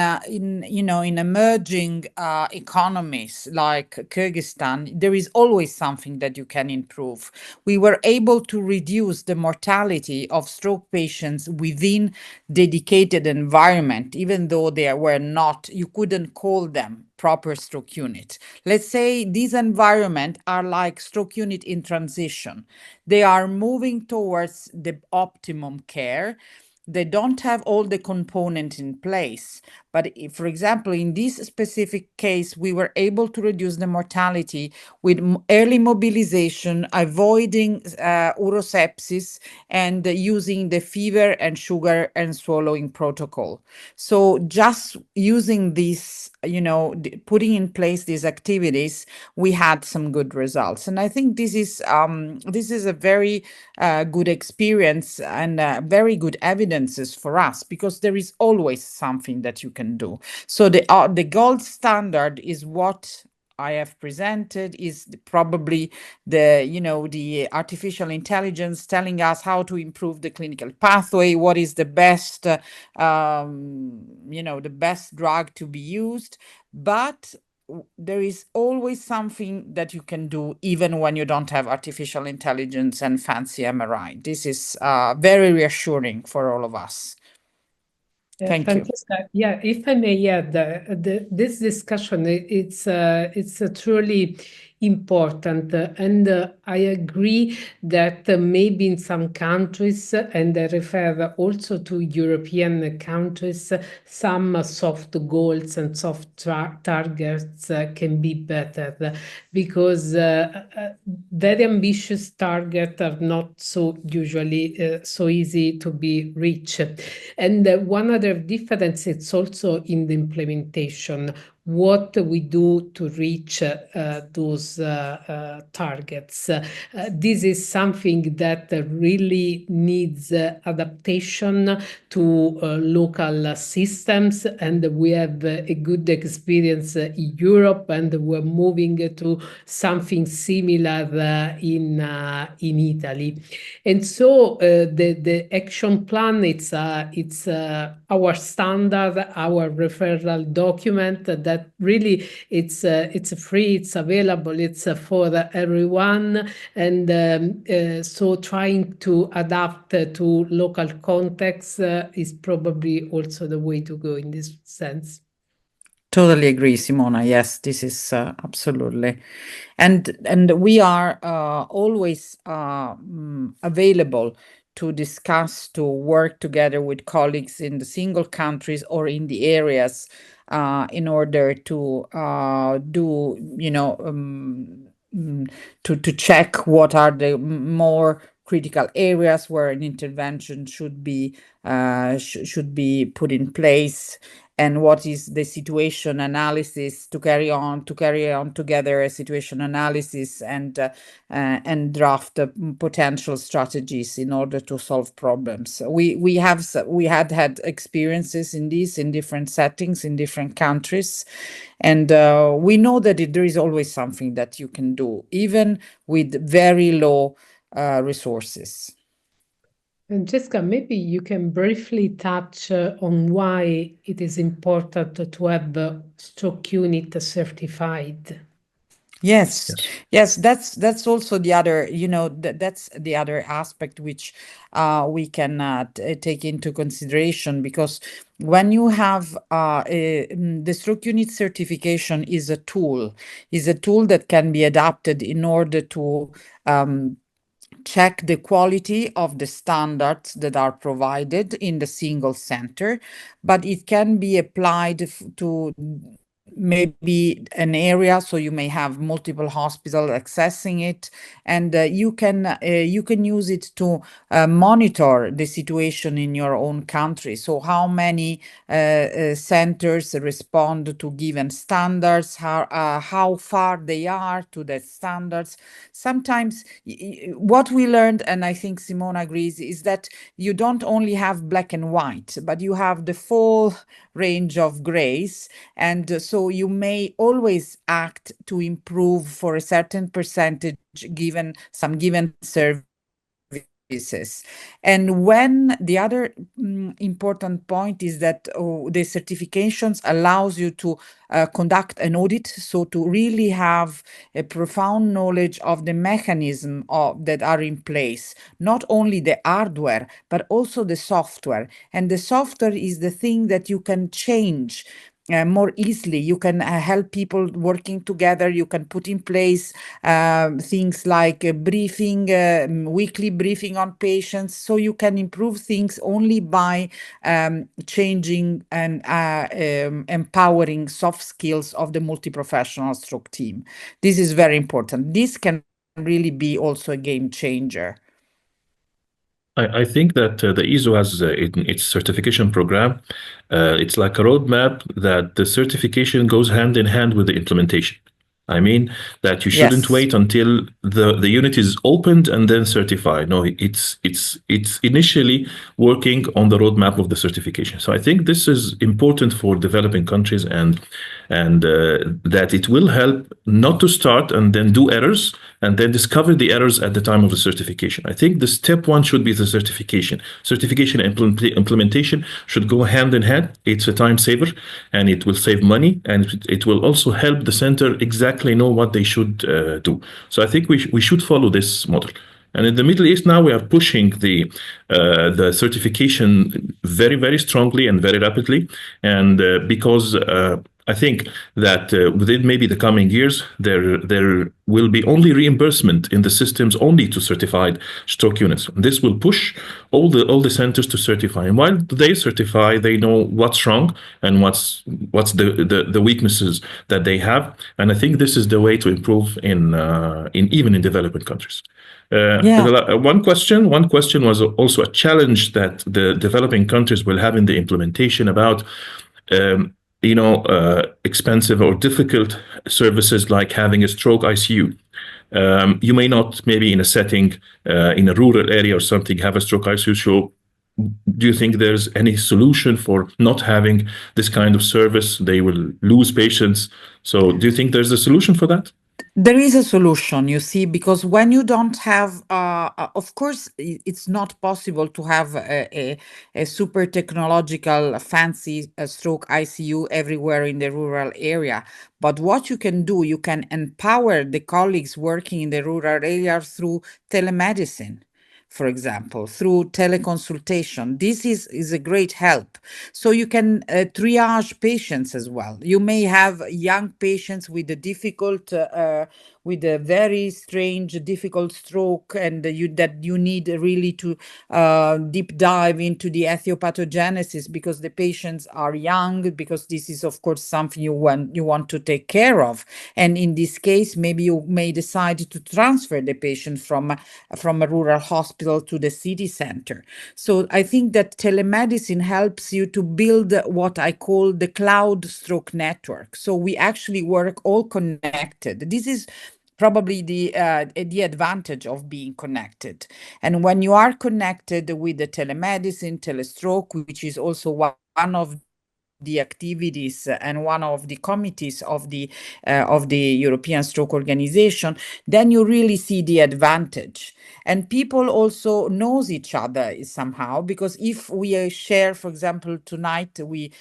emerging economies like Kyrgyzstan, there is always something that you can improve. We were able to reduce the mortality of stroke patients within dedicated environment, even though they were not, you couldn't call them proper stroke unit. Let's say these environments are like stroke unit in transition. They are moving towards the optimum care. They don't have all the components in place. But if, for example, in this specific case, we were able to reduce the mortality with early mobilization, avoiding urosepsis, and using the fever and sugar and swallowing protocol. So just using this, putting in place these activities, we had some good results. And I think this is a very good experience and very good evidences for us, because there is always something that you can do. So the gold standard is what I have presented, is probably the artificial intelligence telling us how to improve the clinical pathway, what is the best the best drug to be used. But there is always something that you can do even when you don't have artificial intelligence and fancy MRI. This is very reassuring for all of us. Thank you. Francesca, yeah, if I may add, this discussion, it's truly important. And I agree that maybe in some countries, and I refer also to European countries, some soft goals and soft targets can be better, because very ambitious targets are not so usually so easy to be reached. And one other difference is also in the implementation, what we do to reach those targets. This is something that really needs adaptation to local systems, and we have a good experience in Europe, and we're moving to something similar in Italy. And so the action plan, it's our standard, our referral document that really it's free, it's available, it's for everyone. And so trying to adapt to local context is probably also the way to go in this sense. Totally agree, Simona. Yes, this is absolutely. And we are always available to discuss, to work together with colleagues in the single countries or in the areas in order to do, to check what are the more critical areas where an intervention should be put in place. and what is the situation analysis to carry on together a situation analysis and draft potential strategies in order to solve problems. We had experiences in this in different settings in different countries, and we know that there is always something that you can do even with very low resources. And Jessica, maybe you can briefly touch on why it is important to have the stroke unit certified. Yes, that's also the other, that's the other aspect which we can take into consideration, because when you have the stroke unit certification is a tool that can be adapted in order to check the quality of the standards that are provided in the single center, but it can be applied to maybe an area, so you may have multiple hospitals accessing it, and you can use it to monitor the situation in your own country. So how many centers respond to given standards, how far they are to the standards. Sometimes what we learned, and I think Simona agrees, is that you don't only have black and white, but you have the full range of grays, and so you may always act to improve for a certain percentage given some given services. And when the other important point is that the certifications allows you to conduct an audit, so to really have a profound knowledge of the mechanism that are in place, not only the hardware, but also the software. And the software is the thing that you can change more easily. You can help people working together. You can put in place things like briefing, weekly briefing on patients. So you can improve things only by changing and empowering soft skills of the multi-professional stroke team. This is very important. This can really be also a game changer. I think that the ISO has in its certification program, it's like a roadmap that the certification goes hand in hand with the implementation. I mean that you shouldn't wait until the unit is opened and then certified. No, it's initially working on the roadmap of the certification. So I think this is important for developing countries, and that it will help not to start and then do errors and then discover the errors at the time of the certification. I think the step one should be the certification. Certification and implementation should go hand in hand. It's a time saver, and it will save money, and it will also help the center exactly know what they should do. So I think we should follow this model. And in the Middle East now, we are pushing the certification very, very strongly and very rapidly, and because I think that within maybe the coming years, there will be only reimbursement in the systems only to certified stroke units. This will push all the centers to certify. And while they certify, they know what's wrong and what's the weaknesses that they have. And I think this is the way to improve in even in developing countries. One question was also a challenge that the developing countries will have in the implementation about expensive or difficult services like having a stroke ICU. You may not, maybe in a setting, in a rural area or something, have a stroke ICU. So do you think there's any solution for not having this kind of service? They will lose patients. So do you think there's a solution for that? There is a solution, you see, because when you don't have, of course, it's not possible to have a super technological, fancy stroke ICU everywhere in the rural area. But what you can do, you can empower the colleagues working in the rural area through telemedicine, for example, through teleconsultation. This is a great help. So you can triage patients as well. You may have young patients with a difficult with a very strange, difficult stroke, and that you need really to deep dive into the etiopathogenesis because the patients are young, because this is of course something you want to take care of. And in this case, maybe you may decide to transfer the patient from a rural hospital to the city center. So I think that telemedicine helps you to build what I call the cloud stroke network. So we actually work all connected. This is probably the advantage of being connected. And when you are connected with the telemedicine, telestroke, which is also one of the activities and one of the committees of the European Stroke Organization, then you really see the advantage. And people also knows each other somehow, because if we share, for example, tonight, we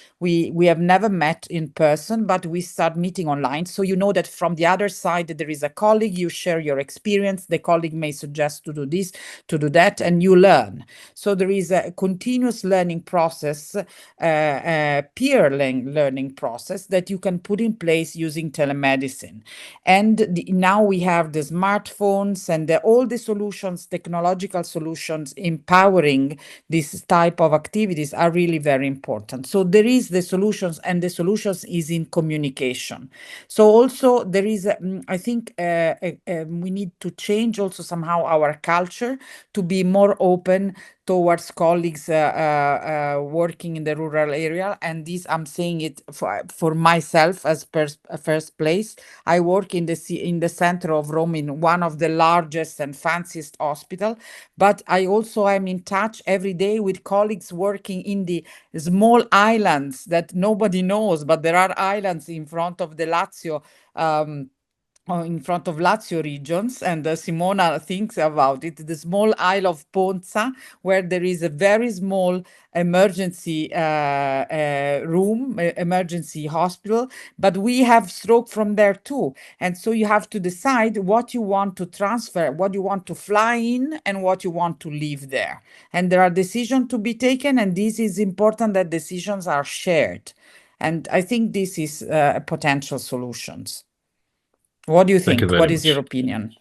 have never met in person, but we start meeting online. So you know that from the other side, there is a colleague, you share your experience, the colleague may suggest to do this, to do that, and you learn. So there is a continuous learning process, peer learning process that you can put in place using telemedicine. And now we have the smartphones and all the solutions, technological solutions empowering this type of activities are really very important. So there is the solutions, and the solutions is in communication. So also there is, I think we need to change also somehow our culture to be more open towards colleagues working in the rural area. And this, I'm saying it for myself as first place. I work in the center of Rome in one of the largest and fanciest hospital, but I also am in touch every day with colleagues working in the small islands that nobody knows, but there are islands in front of the Lazio, in front of Lazio regions, and Simona thinks about it, the small isle of Ponza, where there is a very small emergency room, emergency hospital, but we have stroke from there too. And so you have to decide what you want to transfer, what you want to fly in, and what you want to leave there. And there are decisions to be taken, and this is important that decisions are shared. And I think this is potential solutions. What do you think? What is your opinion?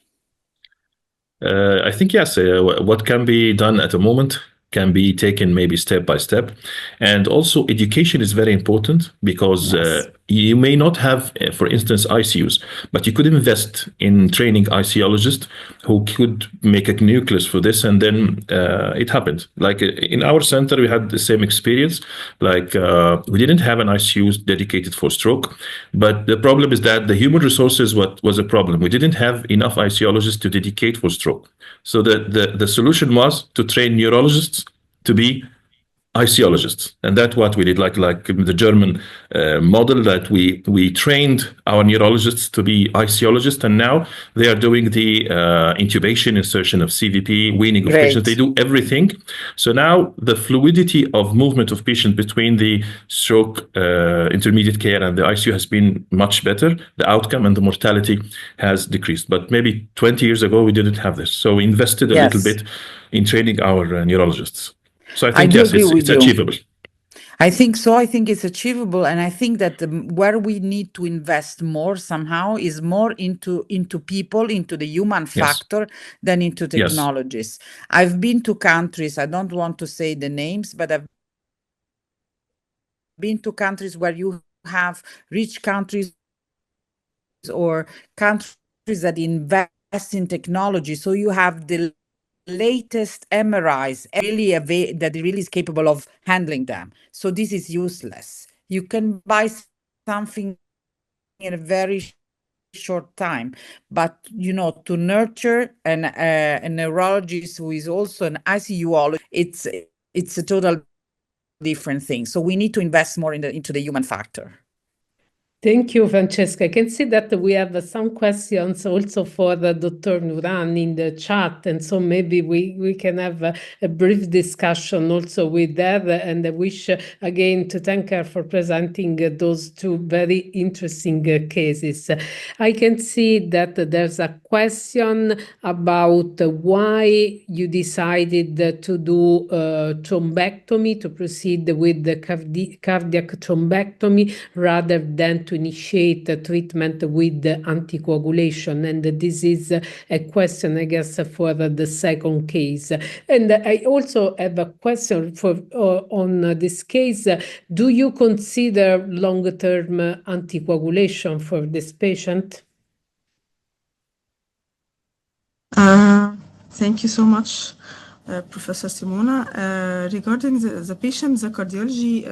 I think, yes, what can be done at the moment can be taken maybe step by step. And also education is very important, because you may not have, for instance, ICUs, but you could invest in training ICologists who could make a nucleus for this. And then it happened. Like in our center, we had the same experience. Like we didn't have an ICU dedicated for stroke, but the problem is that the human resources was a problem. We didn't have enough ICologists to dedicate for stroke. So the solution was to train neurologists to be ICologists, and that's what we did. Like the German model, that we trained our neurologists to be ICologists, and now they are doing the intubation, insertion of CVP, weaning of patients. They do everything. So now the fluidity of movement of patients between the stroke intermediate care and the ICU has been much better. The outcome and the mortality has decreased. But maybe 20 years ago we didn't have this, so we invested a little bit in training our neurologists. So I think, yes, it's achievable. I think so. I think it's achievable. And I think that where we need to invest more somehow is more into people, into the human factor, than into technologies. I've been to countries, I don't want to say the names, but I've been to countries where you have rich countries or countries that invest in technology. So you have the latest MRIs that really is capable of handling them. So this is useless. You can buy something in a very short time, but to nurture a neurologist who is also an ICUologist, it's a total different thing. So we need to invest more into the human factor. Thank you, Francesca. I can see that we have some questions also for Dr. Nuran in the chat, and so maybe we can have a brief discussion also with her, and I wish again to thank her for presenting those two very interesting cases. I can see that there's a question about why you decided to do thrombectomy, to proceed with the cardiac thrombectomy rather than to initiate the treatment with the anticoagulation. And this is a question, I guess, for the second case. And I also have a question on this case. Do you consider long-term anticoagulation for this patient? Thank you so much, Professor Simona. Regarding the patient, the cardiology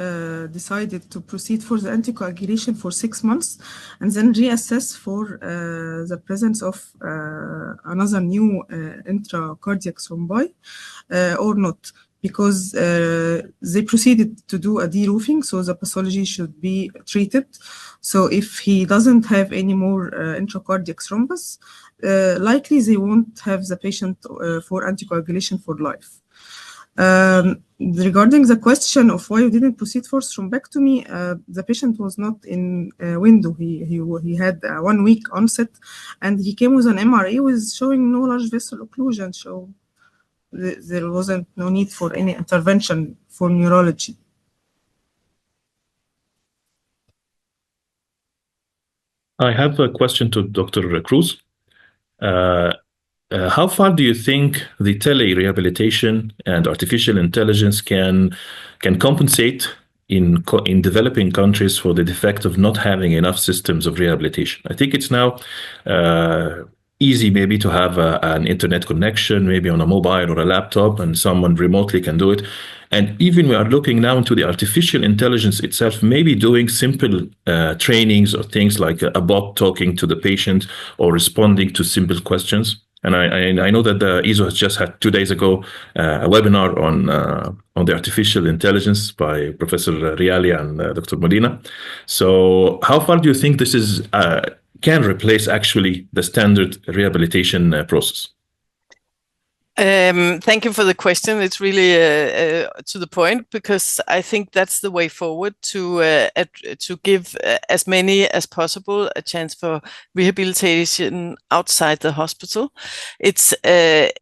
decided to proceed for the anticoagulation for 6 months and then reassess for the presence of another new intracardiac thrombi or not, because they proceeded to do a de-roofing, so the pathology should be treated. So if he doesn't have any more intracardiac thrombus, likely they won't have the patient for anticoagulation for life. Regarding the question of why we didn't proceed for thrombectomy, the patient was not in window. He had a 1 week onset, and he came with an MRA with showing no large vessel occlusion. So there wasn't no need for any intervention for neurology. I have a question to Dr. Cruz. How far do you think the tele-rehabilitation and artificial intelligence can compensate in developing countries for the defect of not having enough systems of rehabilitation? I think it's now easy maybe to have an internet connection, maybe on a mobile or a laptop, and someone remotely can do it. And even we are looking now into the artificial intelligence itself, maybe doing simple trainings or things like a bot talking to the patient or responding to simple questions. And I know that the ESO has just had 2 days ago a webinar on the artificial intelligence by Professor Riali and Dr. Molina. So how far do you think this is can replace actually the standard rehabilitation process? Thank you for the question. It's really to the point, because I think that's the way forward to give as many as possible a chance for rehabilitation outside the hospital. It's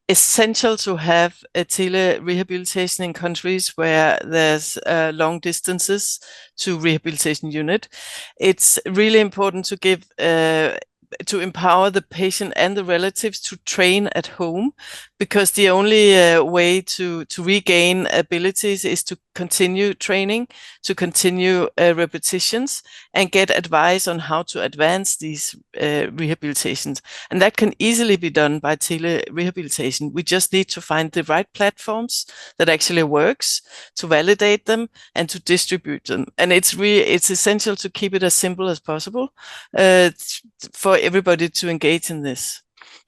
essential to have a tele-rehabilitation in countries where there's long distances to rehabilitation unit. It's really important to give to empower the patient and the relatives to train at home, because the only way to regain abilities is to continue training, to continue repetitions, and get advice on how to advance these rehabilitations. And that can easily be done by tele-rehabilitation. We just need to find the right platforms that actually works, to validate them and to distribute them. And it's essential to keep it as simple as possible for everybody to engage in this.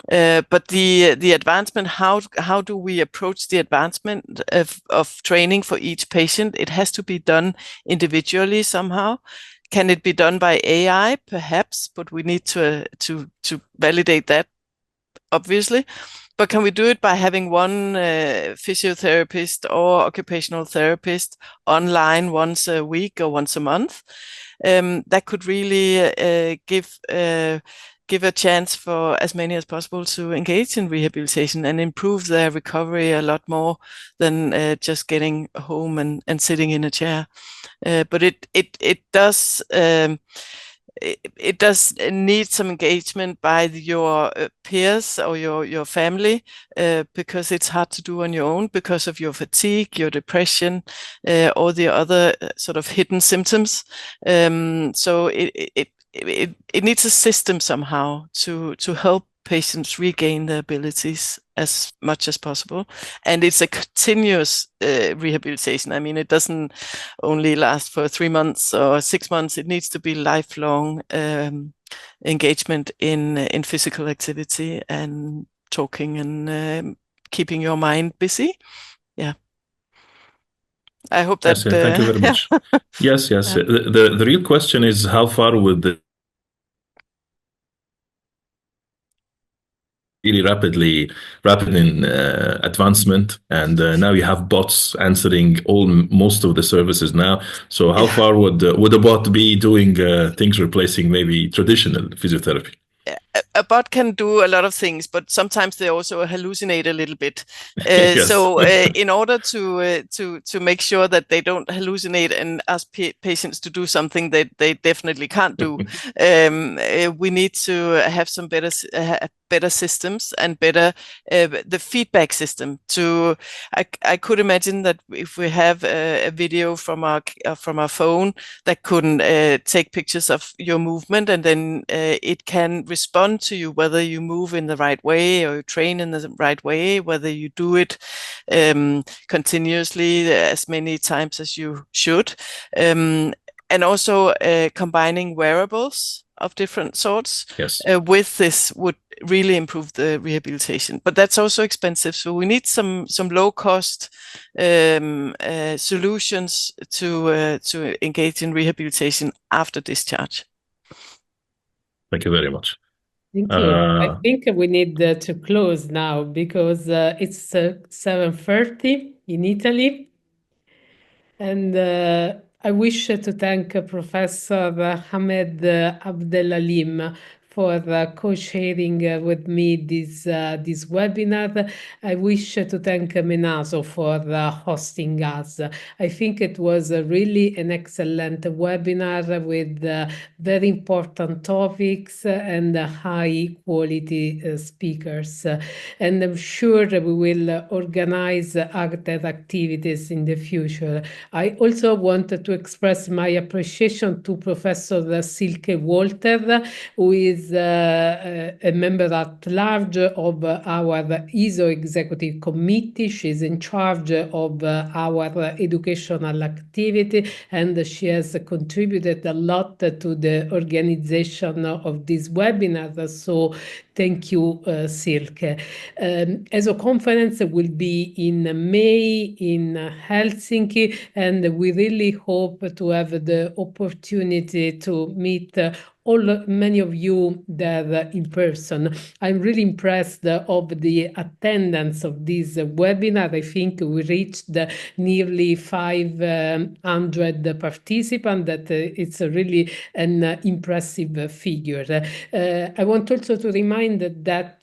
But the advancement, how do we approach the advancement of training for each patient? It has to be done individually somehow. Can it be done by AI? Perhaps, but we need to validate that, obviously. But can we do it by having one physiotherapist or occupational therapist online once a week or once a month? That could really give a chance for as many as possible to engage in rehabilitation and improve their recovery a lot more than just getting home and sitting in a chair. But it does need some engagement by your peers or your family, because it's hard to do on your own because of your fatigue, your depression, or the other sort of hidden symptoms. So it needs a system somehow to help patients regain their abilities as much as possible. And it's a continuous rehabilitation. I mean, it doesn't only last for 3 months or 6 months. It needs to be lifelong engagement in physical activity and talking and keeping your mind busy. Yeah. I hope that... Yes, thank you very much. Yes. The real question is, how far would the really rapid in advancement, and now you have bots answering most of the services now. So how far would a bot be doing things replacing maybe traditional physiotherapy? a bot can do a lot of things, but sometimes they also hallucinate a little bit. Yes. So in order to make sure that they don't hallucinate and ask patients to do something that they definitely can't do, we need to have some better systems and better the feedback system. I could imagine that if we have a video from our phone that can take pictures of your movement, and then it can respond to you whether you move in the right way or you train in the right way, whether you do it continuously as many times as you should, and also combining wearables of different sorts. Yes. With this would really improve the rehabilitation, but that's also expensive. So we need some low cost solutions to engage in rehabilitation after discharge. Thank you very much. Thank you. I think we need to close now because it's 7:30 in Italy. And I wish to thank Professor Hamed Abdelalim for co-sharing with me this webinar. I wish to thank MENASO for hosting us. I think it was really an excellent webinar with very important topics and high quality speakers. And I'm sure we will organize other activities in the future. I also wanted to express my appreciation to Professor Silke Walter, who is a member at large of our ESO Executive Committee. She's in charge of our educational activity, and she has contributed a lot to the organization of this webinar. So thank you, Silke. ESO conference will be in May in Helsinki, and we really hope to have the opportunity to meet many of you there in person. I'm really impressed of the attendance of this webinar. I think we reached nearly 500 participants. That it's really an impressive figure. I want also to remind that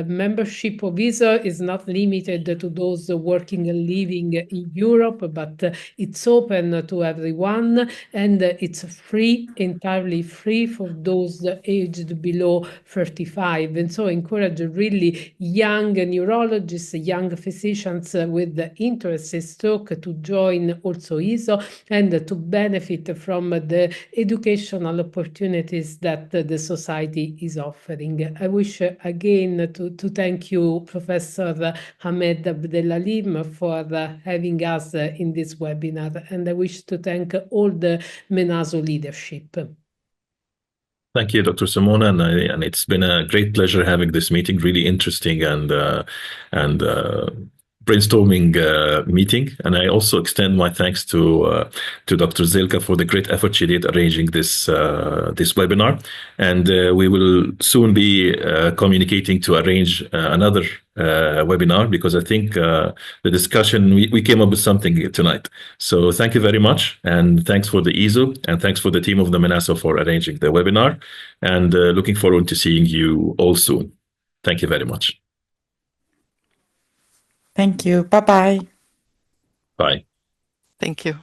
membership of ESO is not limited to those working and living in Europe, but it's open to everyone, and it's free, entirely free for those aged below 35. And so I encourage really young neurologists, young physicians with interest in stroke to join also ESO and to benefit from the educational opportunities that the society is offering. I wish again to thank you, Professor Hamed Abdelalim, for having us in this webinar, and I wish to thank all the MENASO leadership. Thank you, Dr. Simona, and it's been a great pleasure having this meeting. Really interesting and brainstorming meeting. And I also extend my thanks to Dr. Zelka for the great effort she did arranging this webinar. And we will soon be communicating to arrange another webinar, because I think the discussion, we came up with something tonight. So thank you very much, and thanks for the ESO, and thanks for the team of the MENASO for arranging the webinar, and looking forward to seeing you all soon. Thank you very much. Thank you. Bye-bye. Bye. Thank you.